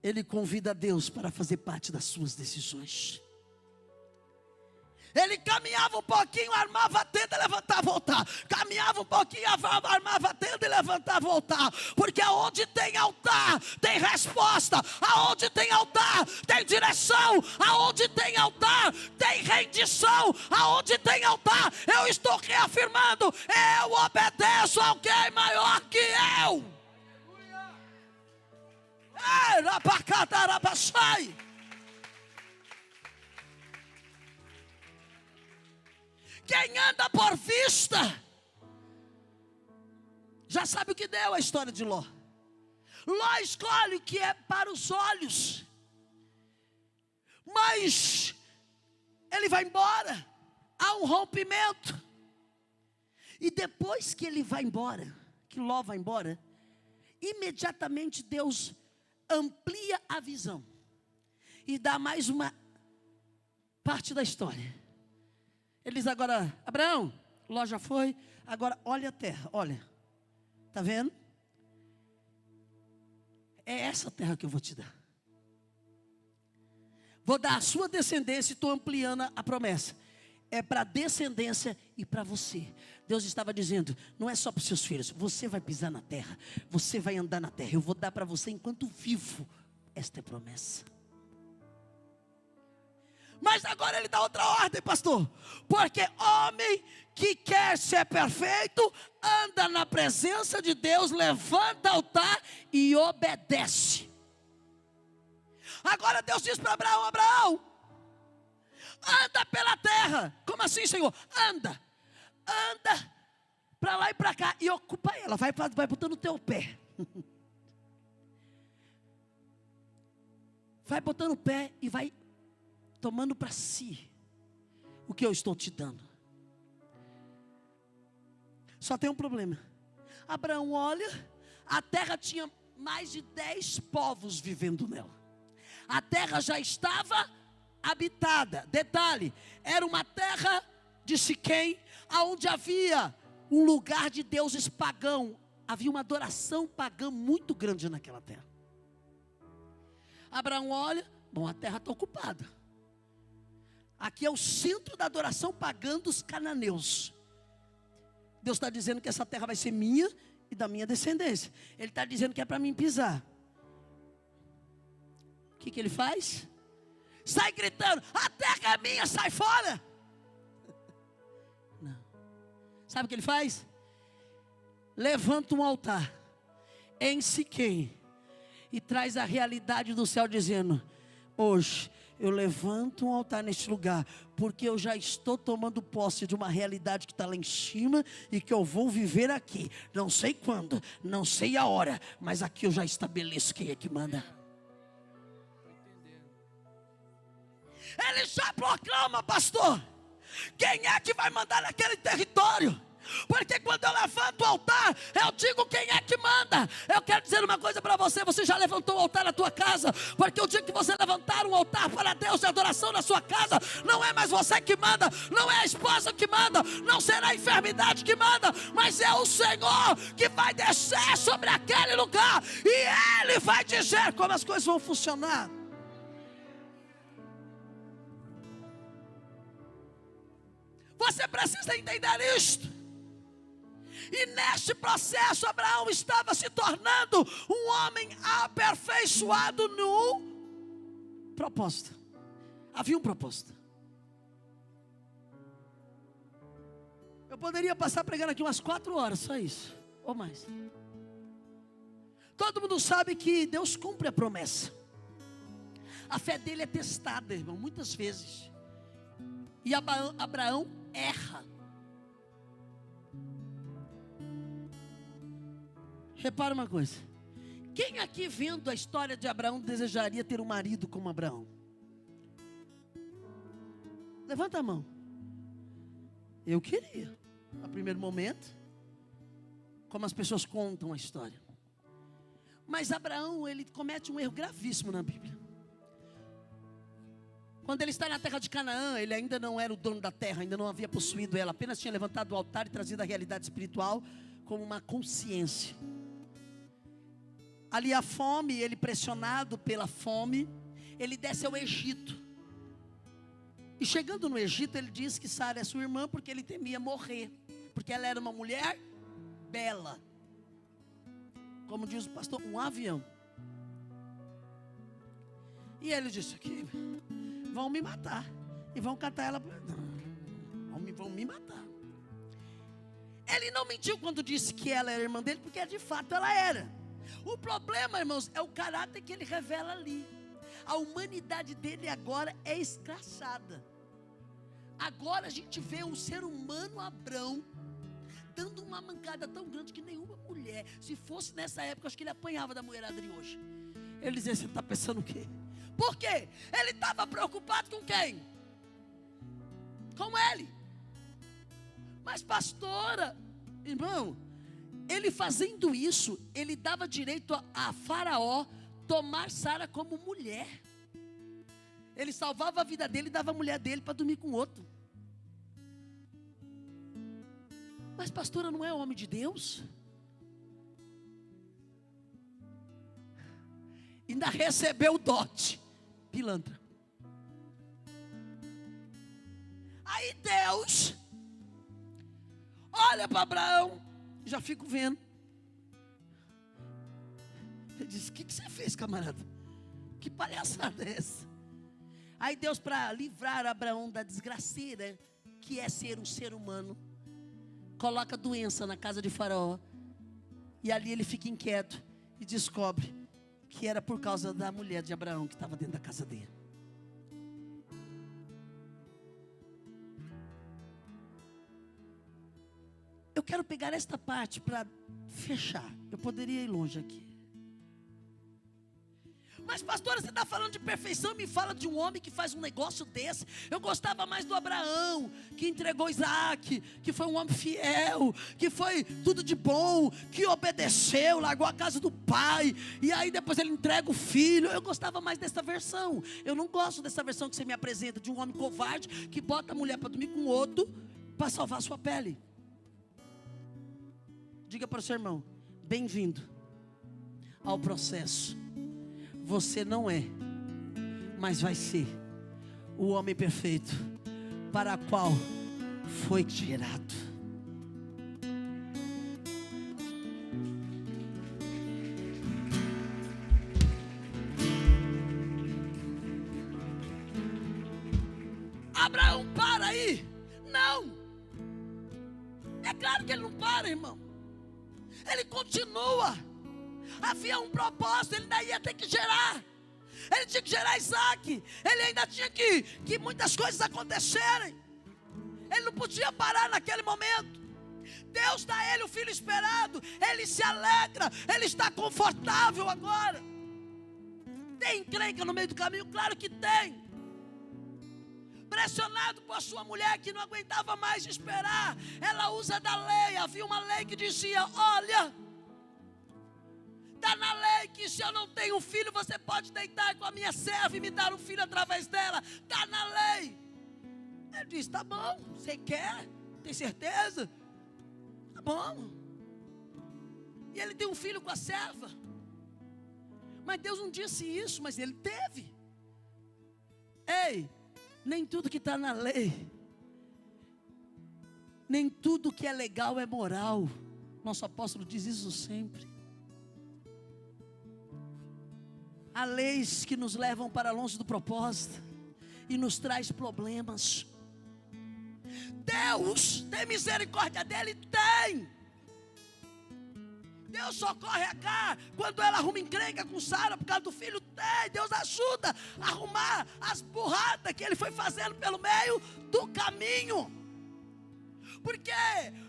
ele convida Deus para fazer parte das suas decisões. Ele caminhava um pouquinho, armava a tenda e levantava o altar. Caminhava um pouquinho, armava a tenda e levantava o altar. Porque aonde tem altar, tem resposta. Aonde tem altar, tem direção. Aonde tem altar, tem rendição. Aonde tem altar, eu estou reafirmando, eu obedeço a alguém maior que eu. Ei, rapacatarabaxai. Quem anda por vista, já sabe o que deu a história de Ló. Ló escolhe o que é para os olhos. Mas ele vai embora. Há um rompimento. E depois que ele vai embora, que Ló vai embora, imediatamente Deus amplia a visão. E dá mais uma parte da história. Ele diz agora, Abraão, Ló já foi, agora olha a terra, olha, está vendo? É essa terra que eu vou te dar. Vou dar a sua descendência e estou ampliando a promessa. É para a descendência e para você. Deus estava dizendo, não é só para os seus filhos, você vai pisar na terra, você vai andar na terra, eu vou dar para você enquanto vivo. Esta é a promessa. Mas agora ele dá outra ordem, pastor. Porque homem que quer ser perfeito, anda na presença de Deus, levanta altar e obedece. Agora Deus diz para Abraão, Abraão, anda pela terra. Como assim, Senhor? Anda para lá e para cá e ocupa ela, vai botando o teu pé. Vai botando o pé e vai tomando para si o que eu estou te dando. Só tem um problema. Abraão olha, a terra tinha mais de 10 povos vivendo nela. A terra já estava habitada. Detalhe, era uma terra de Siquém, onde havia um lugar de deuses pagão. Havia uma adoração pagã muito grande naquela terra. Abraão olha, bom, a terra está ocupada. Aqui é o centro da adoração pagã dos cananeus. Deus está dizendo que essa terra vai ser minha e da minha descendência. Ele está dizendo que é para mim pisar. O que ele faz? sai gritando: a terra é minha, sai fora. Não. Sabe o que ele faz? Levanta um altar em Siquém e traz a realidade do céu, dizendo: hoje eu levanto um altar neste lugar, porque eu já estou tomando posse de uma realidade que está lá em cima e que eu vou viver aqui. Não sei quando, não sei a hora, mas aqui eu já estabeleço quem é que manda. Ele já proclama, pastor, quem é que vai mandar naquele território. Porque quando eu levanto o altar, eu digo quem é que manda. Eu quero dizer uma coisa para você: você já levantou o altar na tua casa, porque o dia que você levantar um altar para Deus de adoração na sua casa, não é mais você que manda, não é a esposa que manda, não será a enfermidade que manda, mas é o Senhor que vai descer sobre aquele lugar, e Ele vai dizer como as coisas vão funcionar. Você precisa entender isto. E neste processo, Abraão estava se tornando um homem aperfeiçoado no propósito. Havia um propósito. Eu poderia passar pregando aqui umas 4 horas, só isso, ou mais. Todo mundo sabe que Deus cumpre a promessa. A fé dele é testada, irmão, muitas vezes. E Abraão erra. Repara uma coisa: quem aqui vendo a história de Abraão desejaria ter um marido como Abraão? Levanta a mão. Eu queria, a primeiro momento, como as pessoas contam a história. Mas Abraão, ele comete um erro gravíssimo na Bíblia. Quando ele está na terra de Canaã, ele ainda não era o dono da terra, ainda não havia possuído ela, apenas tinha levantado o altar e trazido a realidade espiritual como uma consciência. Ali a fome, ele pressionado pela fome, ele desce ao Egito. E chegando no Egito, ele diz que Sara é sua irmã, porque ele temia morrer, porque ela era uma mulher bela. Como diz o pastor, um avião. E ele disse aqui: vão me matar, e vão catar ela, vão me matar. Ele não mentiu quando disse que ela era irmã dele, porque de fato ela era. O problema, irmãos, é o caráter que ele revela ali. A humanidade dele agora é escrachada. Agora a gente vê um ser humano, Abrão, dando uma mancada tão grande que nenhuma mulher, se fosse nessa época, acho que ele apanhava da mulherada de hoje. Ele dizia: você está pensando o quê? Por quê? Ele estava preocupado com quem? Com ele. Mas pastora, irmão, ele fazendo isso, ele dava direito a Faraó tomar Sara como mulher. Ele salvava a vida dele e dava a mulher dele para dormir com outro. Mas pastora, não é homem de Deus? Ainda recebeu o dote, pilantra. Aí Deus olha para Abraão, já fico vendo. Ele diz: o que você fez, camarada? Que palhaçada é essa? Aí Deus, para livrar Abraão da desgraceira que é ser um ser humano, coloca doença na casa de Faraó. E ali ele fica inquieto e descobre que era por causa da mulher de Abraão que estava dentro da casa dele. Eu quero pegar esta parte para fechar. Eu poderia ir longe aqui. Mas pastora, você está falando de perfeição, me fala de um homem que faz um negócio desse. Eu gostava mais do Abraão, que entregou Isaac, que foi um homem fiel, que foi tudo de bom, que obedeceu, largou a casa do pai, e aí depois ele entrega o filho. Eu gostava mais dessa versão. Eu não gosto dessa versão que você me apresenta, de um homem covarde, que bota a mulher para dormir com outro, para salvar a sua pele. Diga para o seu irmão: bem-vindo ao processo. Você não é, mas vai ser o homem perfeito para o qual foi gerado. claro que ele não para, irmão. Ele continua. Havia um propósito, ele ainda ia ter que gerar. Ele tinha que gerar Isaac. Ele ainda tinha que muitas coisas acontecerem. Ele não podia parar naquele momento. Deus dá a ele o filho esperado. Ele se alegra. Ele está confortável agora. Tem encrenca no meio do caminho? Claro que tem. Pressionado por sua mulher que não aguentava mais esperar. Ela usa da lei. Havia uma lei que dizia: olha, está na lei que se eu não tenho um filho, você pode deitar com a minha serva e me dar um filho através dela. Está na lei. Ele diz: tá bom, você quer? Tem certeza? Tá bom. E ele tem um filho com a serva. Mas Deus não disse isso, mas ele teve. Ei, nem tudo que está na lei, nem tudo que é legal é moral. Nosso apóstolo diz isso sempre. Há leis que nos levam para longe do propósito e nos traz problemas. Deus tem misericórdia dele? Tem. Deus socorre Agar quando ela arruma encrenca com Sara por causa do filho? Tem. Deus ajuda a arrumar as burradas que ele foi fazendo pelo meio do caminho. Porque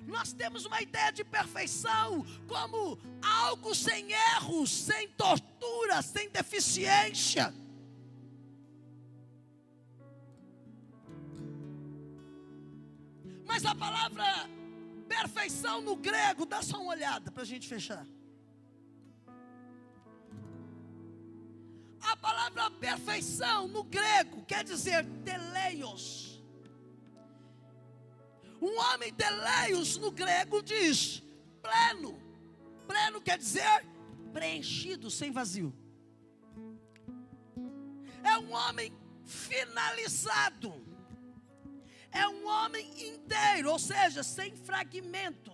nós temos uma ideia de perfeição como algo sem erros, sem tortura, sem deficiência. Mas a palavra perfeição no grego, dá só uma olhada para a gente fechar. A palavra perfeição no grego quer dizer teleios. Um homem teleios no grego diz pleno. Pleno quer dizer preenchido, sem vazio. É um homem finalizado. É um homem inteiro, ou seja, sem fragmento.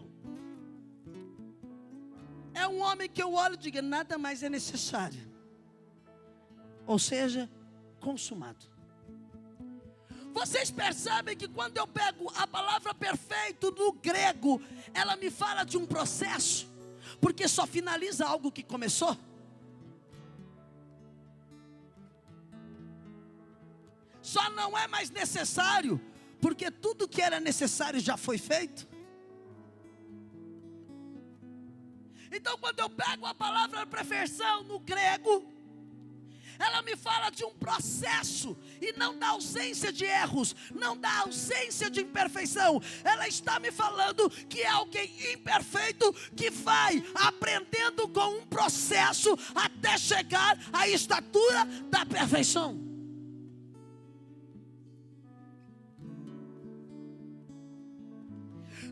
É um homem que eu olho e digo: nada mais é necessário. Ou seja, consumado. Vocês percebem que quando eu pego a palavra perfeito no grego, ela me fala de um processo, porque só finaliza algo que começou. Só não é mais necessário, porque tudo que era necessário já foi feito. Então quando eu pego a palavra perfeição no grego, ela me fala de um processo, e não da ausência de erros, não da ausência de imperfeição. Ela está me falando que é alguém imperfeito, que vai aprendendo com um processo, até chegar à estatura da perfeição.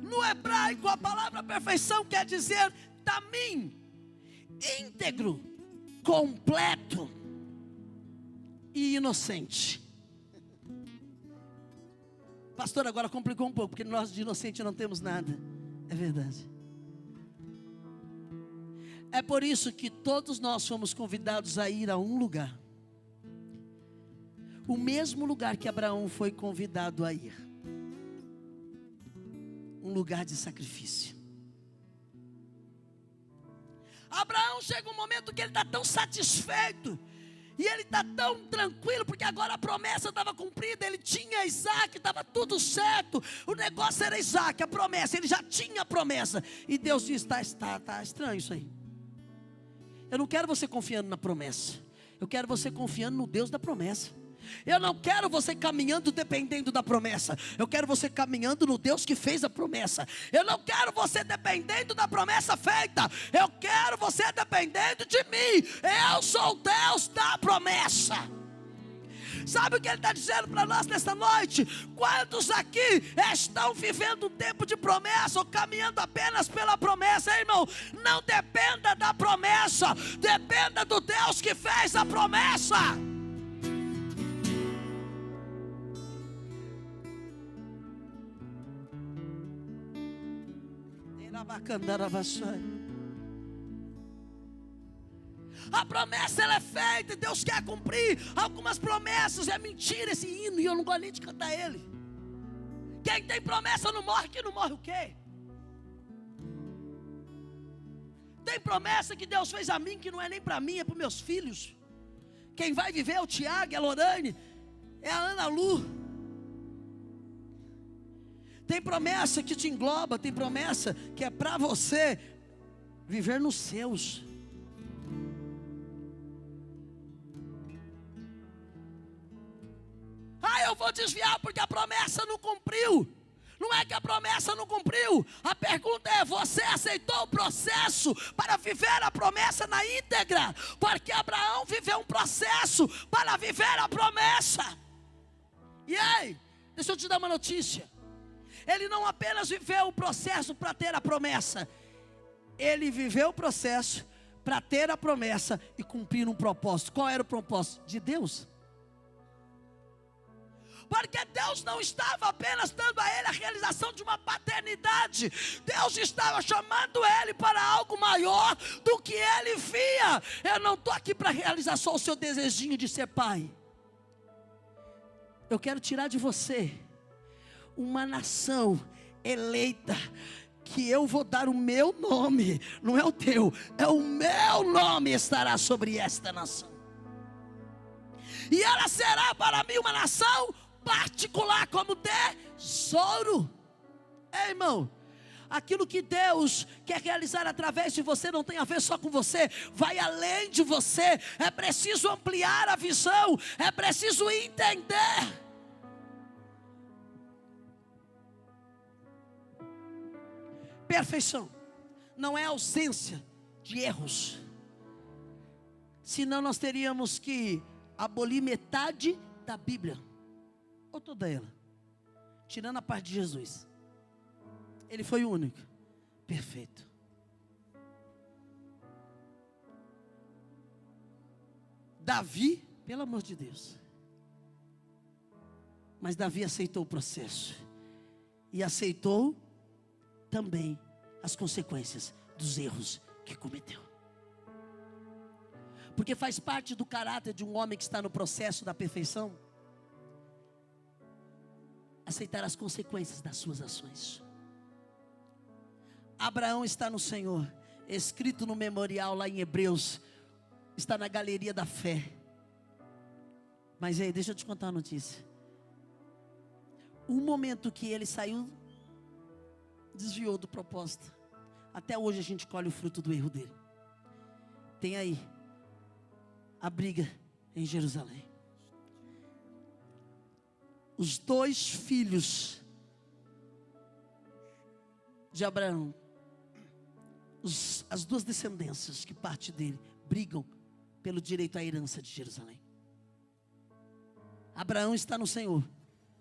No hebraico, a palavra perfeição quer dizer tamim, íntegro, completo e inocente. Pastor, agora complicou um pouco, porque nós de inocente não temos nada. É verdade. É por isso que todos nós fomos convidados a ir a um lugar. O mesmo lugar que Abraão foi convidado a ir. Um lugar de sacrifício. Abraão chega um momento que ele está tão satisfeito, e ele está tão tranquilo, porque agora a promessa estava cumprida. Ele tinha Isaac, estava tudo certo. O negócio era Isaac, a promessa. Ele já tinha a promessa. E Deus diz: está estranho isso aí. Eu não quero você confiando na promessa. Eu quero você confiando no Deus da promessa. Eu não quero você caminhando dependendo da promessa. Eu quero você caminhando no Deus que fez a promessa. Eu não quero você dependendo da promessa feita. Eu quero você dependendo de mim. Eu sou o Deus da promessa. Sabe o que ele está dizendo para nós nesta noite? Quantos aqui estão vivendo um tempo de promessa, ou caminhando apenas pela promessa? Hein, irmão, não dependa da promessa, dependa do Deus que fez a promessa. A promessa ela é feita e Deus quer cumprir. Algumas promessas é mentira esse hino, e eu não gosto nem de cantar ele. Quem tem promessa não morre. Que não morre o quê? Tem promessa que Deus fez a mim que não é nem para mim, é para os meus filhos. Quem vai viver é o Tiago, é a Lorane, é a Ana Lu. Tem promessa que te engloba, tem promessa que é para você viver nos seus. Eu vou desviar porque a promessa não cumpriu. Não é que a promessa não cumpriu. A pergunta é: você aceitou o processo para viver a promessa na íntegra? Porque Abraão viveu um processo para viver a promessa. E aí, deixa eu te dar uma notícia. Ele não apenas viveu o processo para ter a promessa, ele viveu o processo para ter a promessa e cumprir um propósito. Qual era o propósito? De Deus. Porque Deus não estava apenas dando a ele a realização de uma paternidade. Deus estava chamando ele para algo maior do que ele via. Eu não estou aqui para realizar só o seu desejinho de ser pai. Eu quero tirar de você uma nação eleita, que eu vou dar o meu nome, não é o teu, é o meu nome estará sobre esta nação. E ela será para mim uma nação particular, como tesouro. Ei, irmão, aquilo que Deus quer realizar através de você não tem a ver só com você, vai além de você. É preciso ampliar a visão, é preciso entender. Perfeição não é ausência de erros, senão nós teríamos que abolir metade da Bíblia, ou toda ela, tirando a parte de Jesus. Ele foi o único, perfeito. Davi, pelo amor de Deus, mas Davi aceitou o processo, e aceitou também as consequências dos erros que cometeu. Porque faz parte do caráter de um homem que está no processo da perfeição aceitar as consequências das suas ações. Abraão está no Senhor, escrito no memorial lá em Hebreus, está na galeria da fé. Mas aí, deixa eu te contar uma notícia. O momento que ele saiu, desviou do propósito, até hoje a gente colhe o fruto do erro dele. Tem aí a briga em Jerusalém. Os 2 filhos de Abraão, as 2 descendências que parte dele, brigam pelo direito à herança de Jerusalém. Abraão está no Senhor,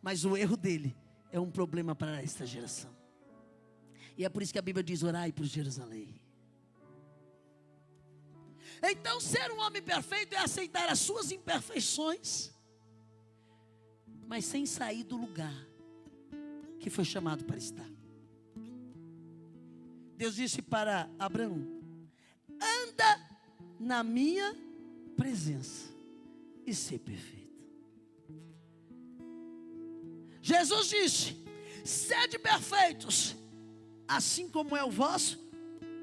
mas o erro dele é um problema para esta geração. E é por isso que a Bíblia diz: orai por Jerusalém. Então, ser um homem perfeito é aceitar as suas imperfeições, mas sem sair do lugar que foi chamado para estar. Deus disse para Abraão: anda na minha presença e ser perfeito. Jesus disse: sede perfeitos, assim como é o vosso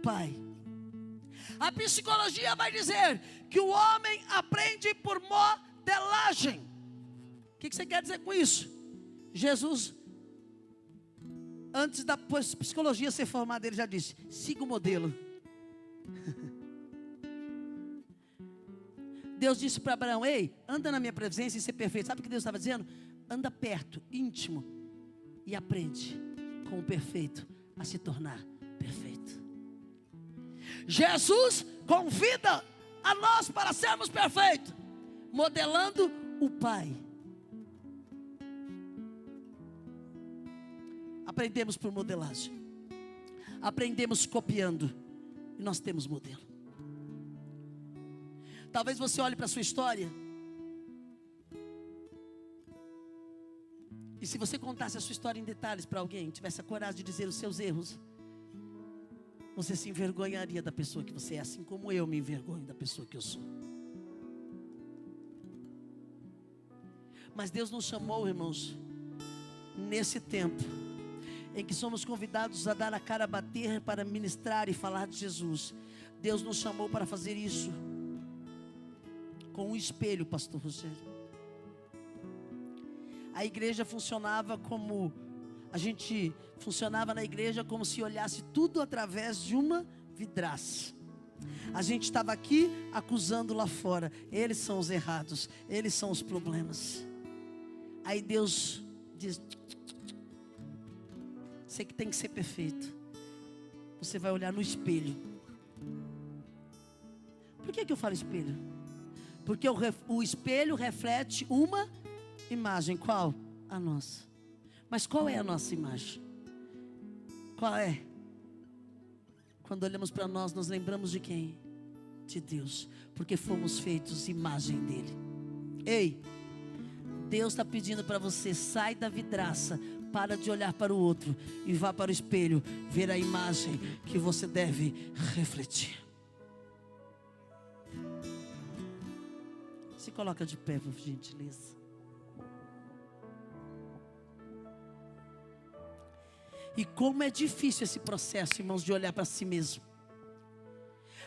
Pai. A psicologia vai dizer que o homem aprende por modelagem. O que você quer dizer com isso? Jesus, antes da psicologia ser formada, ele já disse: siga o modelo. Deus disse para Abraão: ei, anda na minha presença e ser perfeito. Sabe o que Deus estava dizendo? Anda perto, íntimo, e aprende com o perfeito a se tornar perfeito. Jesus convida a nós para sermos perfeitos, modelando o Pai. Aprendemos por modelagem, aprendemos copiando, e nós temos modelo. Talvez você olhe para a sua história, e se você contasse a sua história em detalhes para alguém, tivesse a coragem de dizer os seus erros, você se envergonharia da pessoa que você é, assim como eu me envergonho da pessoa que eu sou. Mas Deus nos chamou, irmãos, nesse tempo em que somos convidados a dar a cara a bater para ministrar e falar de Jesus. Deus nos chamou para fazer isso com um espelho, pastor Rogério. A igreja funcionava como... A gente funcionava na igreja como se olhasse tudo através de uma vidraça. A gente estava aqui acusando lá fora. Eles são os errados, eles são os problemas. Aí Deus diz: você que tem que ser perfeito, você vai olhar no espelho. Por que eu falo espelho? Porque o espelho reflete uma imagem. Qual? A nossa. Mas qual é a nossa imagem? Qual é? Quando olhamos para nós, nós lembramos de quem? De Deus. Porque fomos feitos imagem dele. Ei, Deus está pedindo para você: sai da vidraça, para de olhar para o outro e vá para o espelho, ver a imagem que você deve refletir. Se coloca de pé, por gentileza. E como é difícil esse processo, irmãos, de olhar para si mesmo.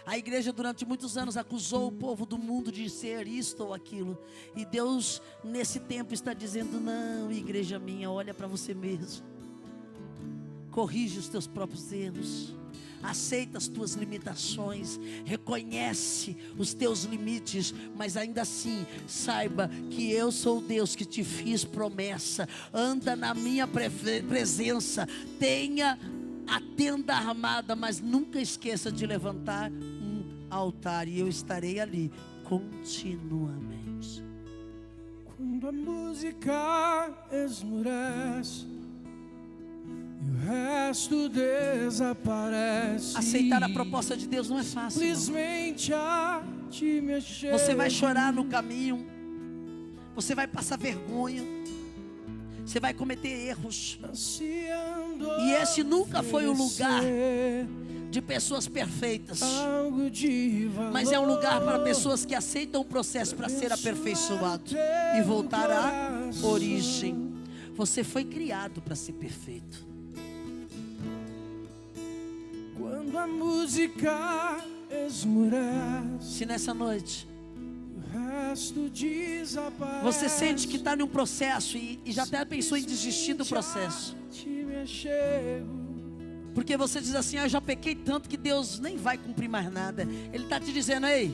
A igreja durante muitos anos acusou o povo do mundo de ser isto ou aquilo. E Deus nesse tempo está dizendo: não, igreja minha, olha para você mesmo. Corrige os teus próprios erros. Aceita as tuas limitações. Reconhece os teus limites. Mas ainda assim, saiba que eu sou Deus que te fiz promessa. Anda na minha presença. Tenha a tenda armada, mas nunca esqueça de levantar um altar, e eu estarei ali continuamente. Quando a música esmurece e o resto desaparece, aceitar a proposta de Deus não é fácil, simplesmente a te mexer. Você vai chorar no caminho, você vai passar vergonha, você vai cometer erros. E esse nunca foi o lugar de pessoas perfeitas, mas é um lugar para pessoas que aceitam o processo para ser aperfeiçoado e voltar à origem. Você foi criado para ser perfeito. Quando a música esmurece, se nessa noite desaparece, você sente que está num processo e já até pensou em desistir do processo, porque você diz assim: eu já pequei tanto que Deus nem vai cumprir mais nada. Ele está te dizendo: ei,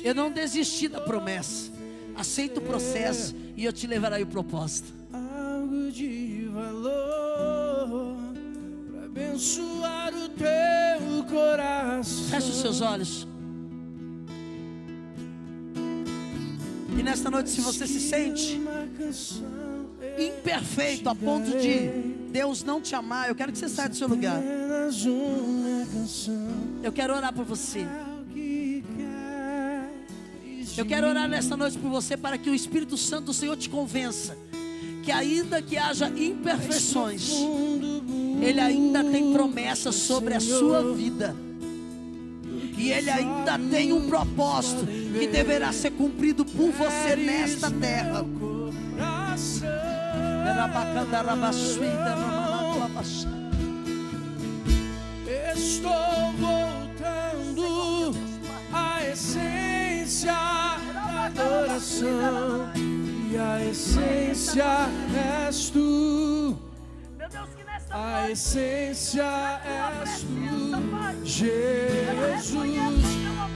eu não desisti da promessa. Aceita o processo e eu te levarei o propósito. Algo de valor para abençoar o teu coração. Feche os seus olhos. E nesta noite, se você se sente imperfeito a ponto de Deus não te amar, eu quero que você saia do seu lugar. Eu quero orar por você. Eu quero orar nesta noite por você, para que o Espírito Santo do Senhor te convença que ainda que haja imperfeições, Ele ainda tem promessas sobre a sua vida. E Ele ainda tem um propósito que deverá ser cumprido por você nesta terra. Estou voltando à essência da adoração, e a essência és tu. A essência és tu, Jesus.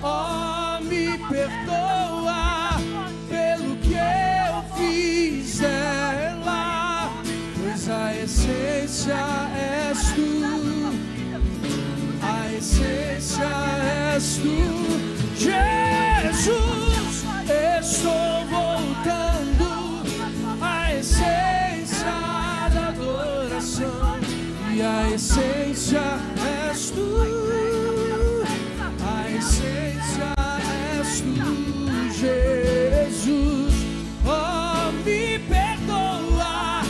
Oh, me perdoa pelo que eu fiz dela, pois a essência és tu. A essência és tu, Jesus. Estou voltando à essência da adoração, e a essência és tu. A essência és tu, Jesus. Oh, me perdoa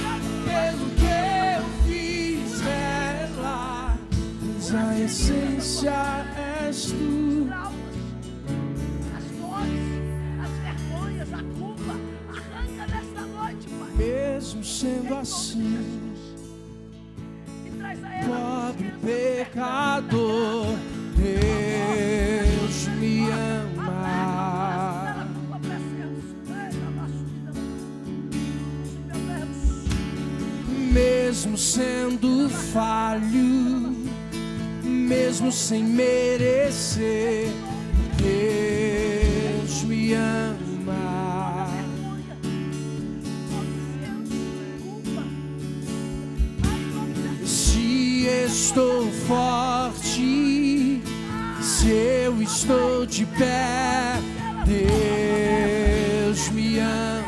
pelo que eu fiz dela, pois a essência és tu. As dores, as vergonhas, a culpa, arranca nesta noite, Pai. Mesmo sendo assim, pobre pecador, sendo falho, mesmo sem merecer, Deus me ama. Se estou forte, se eu estou de pé, Deus me ama.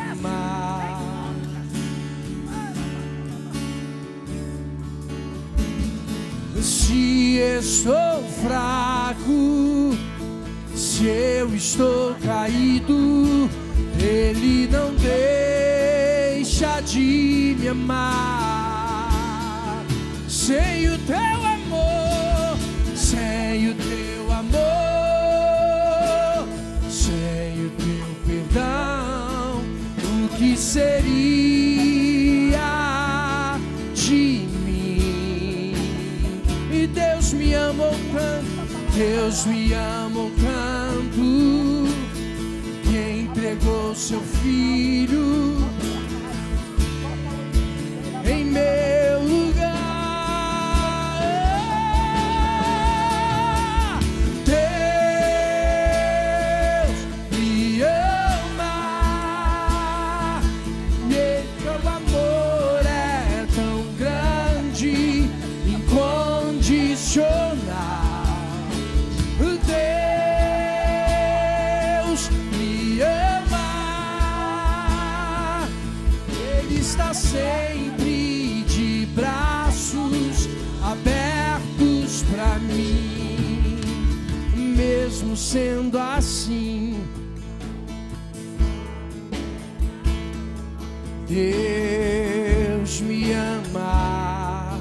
Se estou fraco, se eu estou caído, Ele não deixa de me amar. Sem o teu amor, sem o teu amor, sem o teu perdão, o que seria de mim? E Deus me amou tanto, Deus me amou tanto, que entregou seu filho em meu lugar. Deus me ama, meu amor é tão grande, incondicional. Deus me ama, Ele está sempre de braços abertos para mim, mesmo sendo assim. Deus me ama.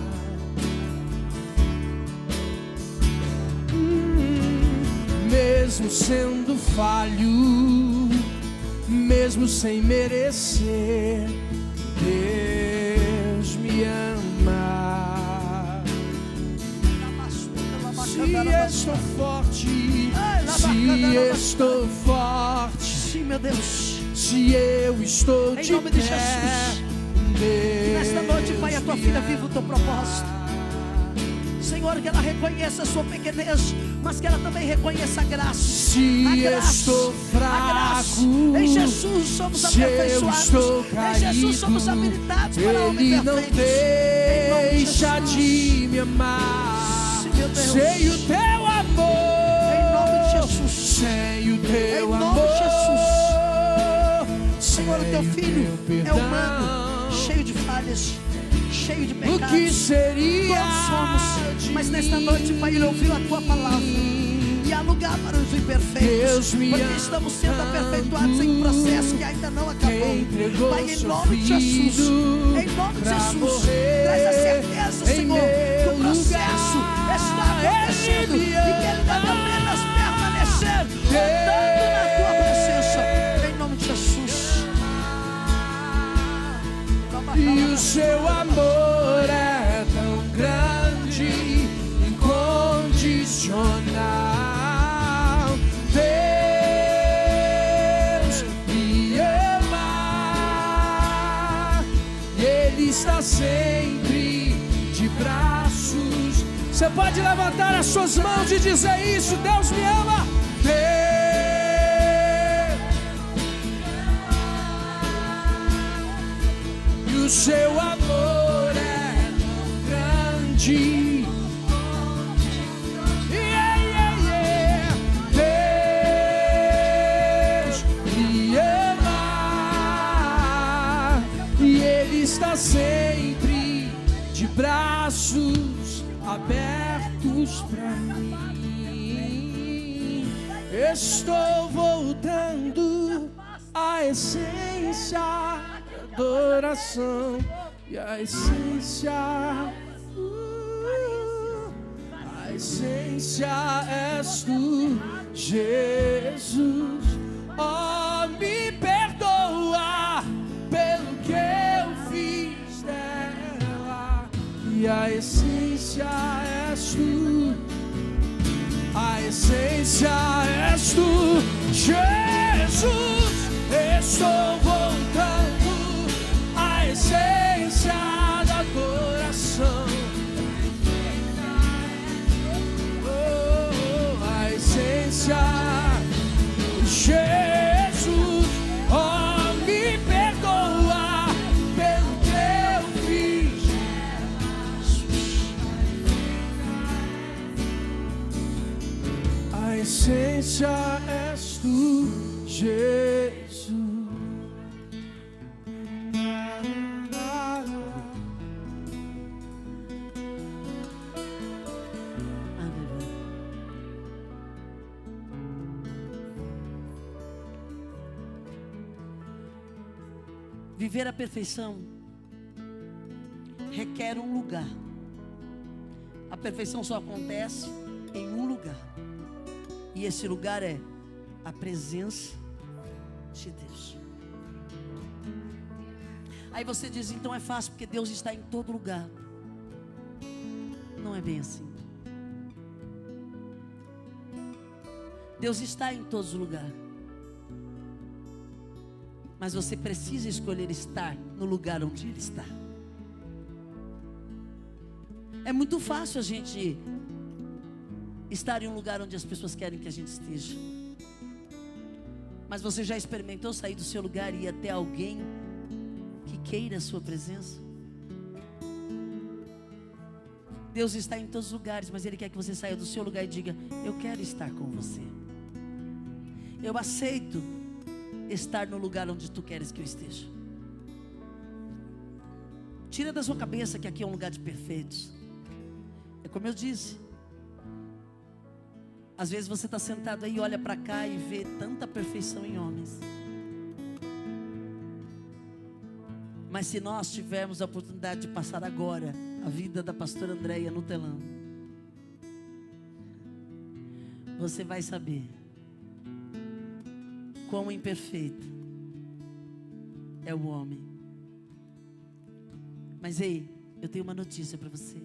Mesmo sendo falho, mesmo sem merecer, Deus me ama. Se estou forte, se estou forte, Sim, meu Deus. se eu estou Em de nome de pé, Jesus. Deus Nesta noite, Pai, a tua me filha viva o teu propósito. Senhor, que ela reconheça a sua pequenez, mas que ela também reconheça a graça. Se A graça, estou a graça. fraco, Em Jesus somos se eu aperfeiçoados. estou Em Jesus somos caído, habilitados para homens Ele não perfeitos. Em nome de deixa Jesus. de me amar. Sim, meu Deus. Sem o teu amor, Em nome de Jesus. sem o teu Em nome amor, de Jesus. Senhor, o teu sem filho teu é perdão, humano, cheio de falhas, cheio de o pecados. que seria Todos somos, de mas nesta mim? noite, Pai, Ele ouviu a tua palavra. E há lugar para os imperfeitos, Deus me porque ama estamos sendo tanto, aperfeiçoados em um processo que ainda não acabou. entregou Pai, em seu nome de Jesus, filho em nome de pra Jesus, morrer traz a certeza, em Senhor, que o meu processo lugar. está acontecendo Ele me e que Ele deve ama. apenas permanecer andando na tua presença, em nome de Jesus. E o seu amor é tão grande, incondicional. Deus me ama, e Ele está sempre de braços. Você pode levantar as suas mãos e dizer isso: Deus me ama. E o seu amor é tão grande. Deus me ama, e Ele está sempre de braços abertos para mim. Estou voltando à essência da adoração e a essência és tu, Jesus. Oh, me perdoa pelo que eu fiz dela, e a essência és tu, a essência és tu, Jesus. Estou voltando à essência da adoração essência és tu, Jesus. Viver a perfeição requer um lugar. A perfeição só acontece em um lugar. E esse lugar é a presença de Deus. Aí você diz, então é fácil porque Deus está em todo lugar. Não é bem assim. Deus está em todos os lugares. Mas você precisa escolher estar no lugar onde Ele está. É muito fácil a gente estar em um lugar onde as pessoas querem que a gente esteja. Mas você já experimentou sair do seu lugar e ir até alguém que queira a sua presença? Deus está em todos os lugares, mas Ele quer que você saia do seu lugar e diga: eu quero estar com você. Eu aceito estar no lugar onde tu queres que eu esteja. Tira da sua cabeça que aqui é um lugar de perfeitos. É como eu disse, às vezes você está sentado aí, olha para cá e vê tanta perfeição em homens. Mas se nós tivermos a oportunidade de passar agora a vida da pastora Andréia no telão, você vai saber quão imperfeito é o homem. Mas ei, eu tenho uma notícia para você.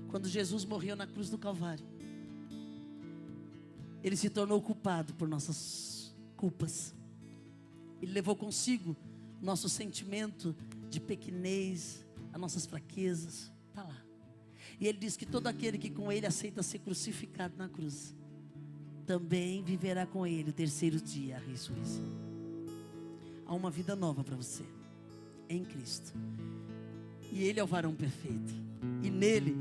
Quando Jesus morreu na cruz do Calvário, Ele se tornou culpado por nossas culpas. Ele levou consigo nosso sentimento de pequenez, as nossas fraquezas. Está lá. E Ele diz que todo aquele que com Ele aceita ser crucificado na cruz, também viverá com Ele o terceiro dia, a ressurreição. Há uma vida nova para você, em Cristo. E Ele é o varão perfeito. E nele,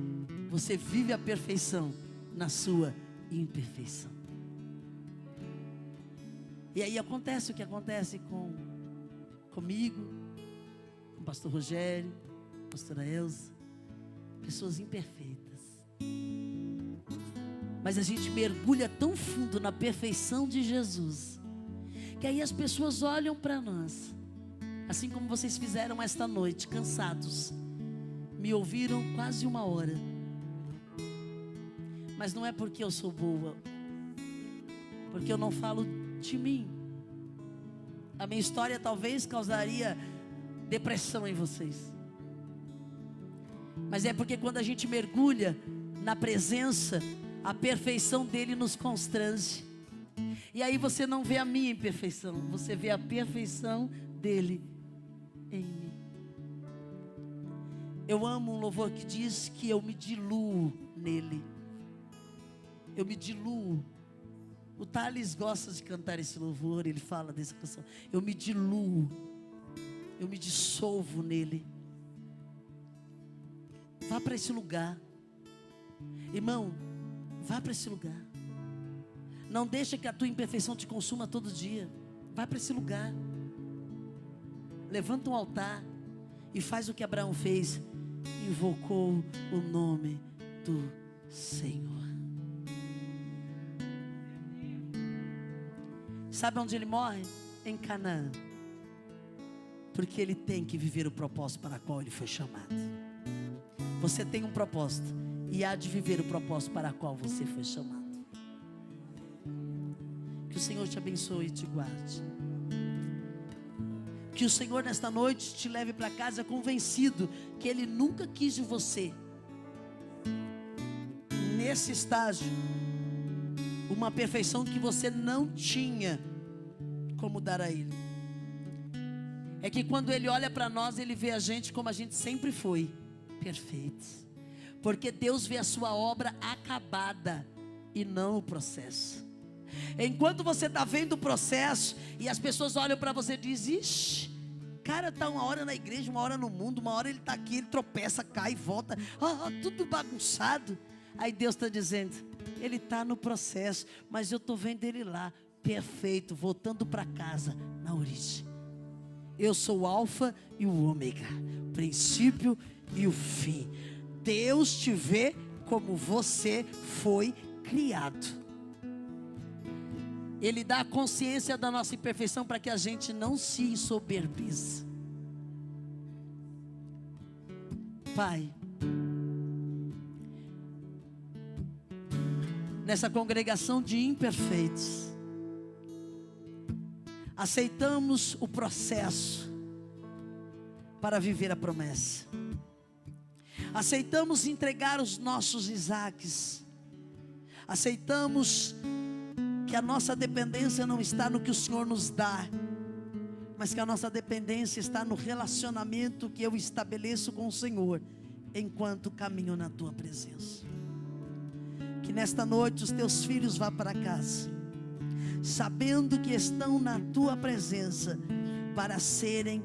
você vive a perfeição na sua imperfeição. E aí acontece o que acontece comigo, com o pastor Rogério, pastora Elza, pessoas imperfeitas. Mas a gente mergulha tão fundo na perfeição de Jesus, que aí as pessoas olham para nós, assim como vocês fizeram esta noite, cansados, me ouviram quase 1 hora. Mas não é porque eu sou boa, porque eu não falo de mim. A minha história talvez causaria depressão em vocês. Mas é porque quando a gente mergulha na presença, a perfeição dele nos constrange. E aí você não vê a minha imperfeição, você vê a perfeição dele em mim. Eu amo um louvor que diz que eu me diluo nele. Eu me diluo. O Thales gosta de cantar esse louvor, ele fala dessa canção. Eu me diluo, eu me dissolvo nele. Vá para esse lugar, irmão. Vá para esse lugar. Não deixa que a tua imperfeição te consuma todo dia. Vai para esse lugar. Levanta um altar e faz o que Abraão fez. Invocou o nome do Senhor. Sabe onde ele morre? Em Canaã. Porque ele tem que viver o propósito para o qual ele foi chamado. Você tem um propósito e há de viver o propósito para o qual você foi chamado. Que o Senhor te abençoe e te guarde. Que o Senhor nesta noite te leve para casa convencido que Ele nunca quis de você, nesse estágio, uma perfeição que você não tinha como dar a Ele. É que quando Ele olha para nós, Ele vê a gente como a gente sempre foi, perfeitos. Porque Deus vê a sua obra acabada e não o processo. Enquanto você está vendo o processo e as pessoas olham para você e dizem: ixi, cara está 1 hora na igreja, 1 hora no mundo, 1 hora ele está aqui, ele tropeça, cai e volta, tudo bagunçado. Aí Deus está dizendo, ele está no processo, mas eu estou vendo ele lá, perfeito, voltando para casa, na origem. Eu sou o alfa e o ômega, o princípio e o fim. Deus te vê como você foi criado. Ele dá a consciência da nossa imperfeição para que a gente não se ensoberbeça. Pai, nessa congregação de imperfeitos, aceitamos o processo para viver a promessa. Aceitamos entregar os nossos Isaques. Aceitamos que a nossa dependência não está no que o Senhor nos dá, mas que a nossa dependência está no relacionamento que eu estabeleço com o Senhor, enquanto caminho na Tua presença. Que nesta noite os Teus filhos vá para casa, sabendo que estão na Tua presença, para serem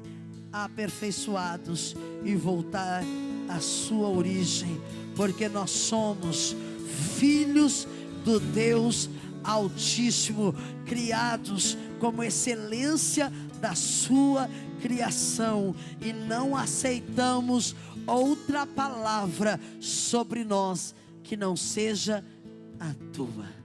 aperfeiçoados e voltar à sua origem, porque nós somos filhos do Deus Altíssimo, criados como excelência da sua criação, e não aceitamos outra palavra sobre nós que não seja a Tua.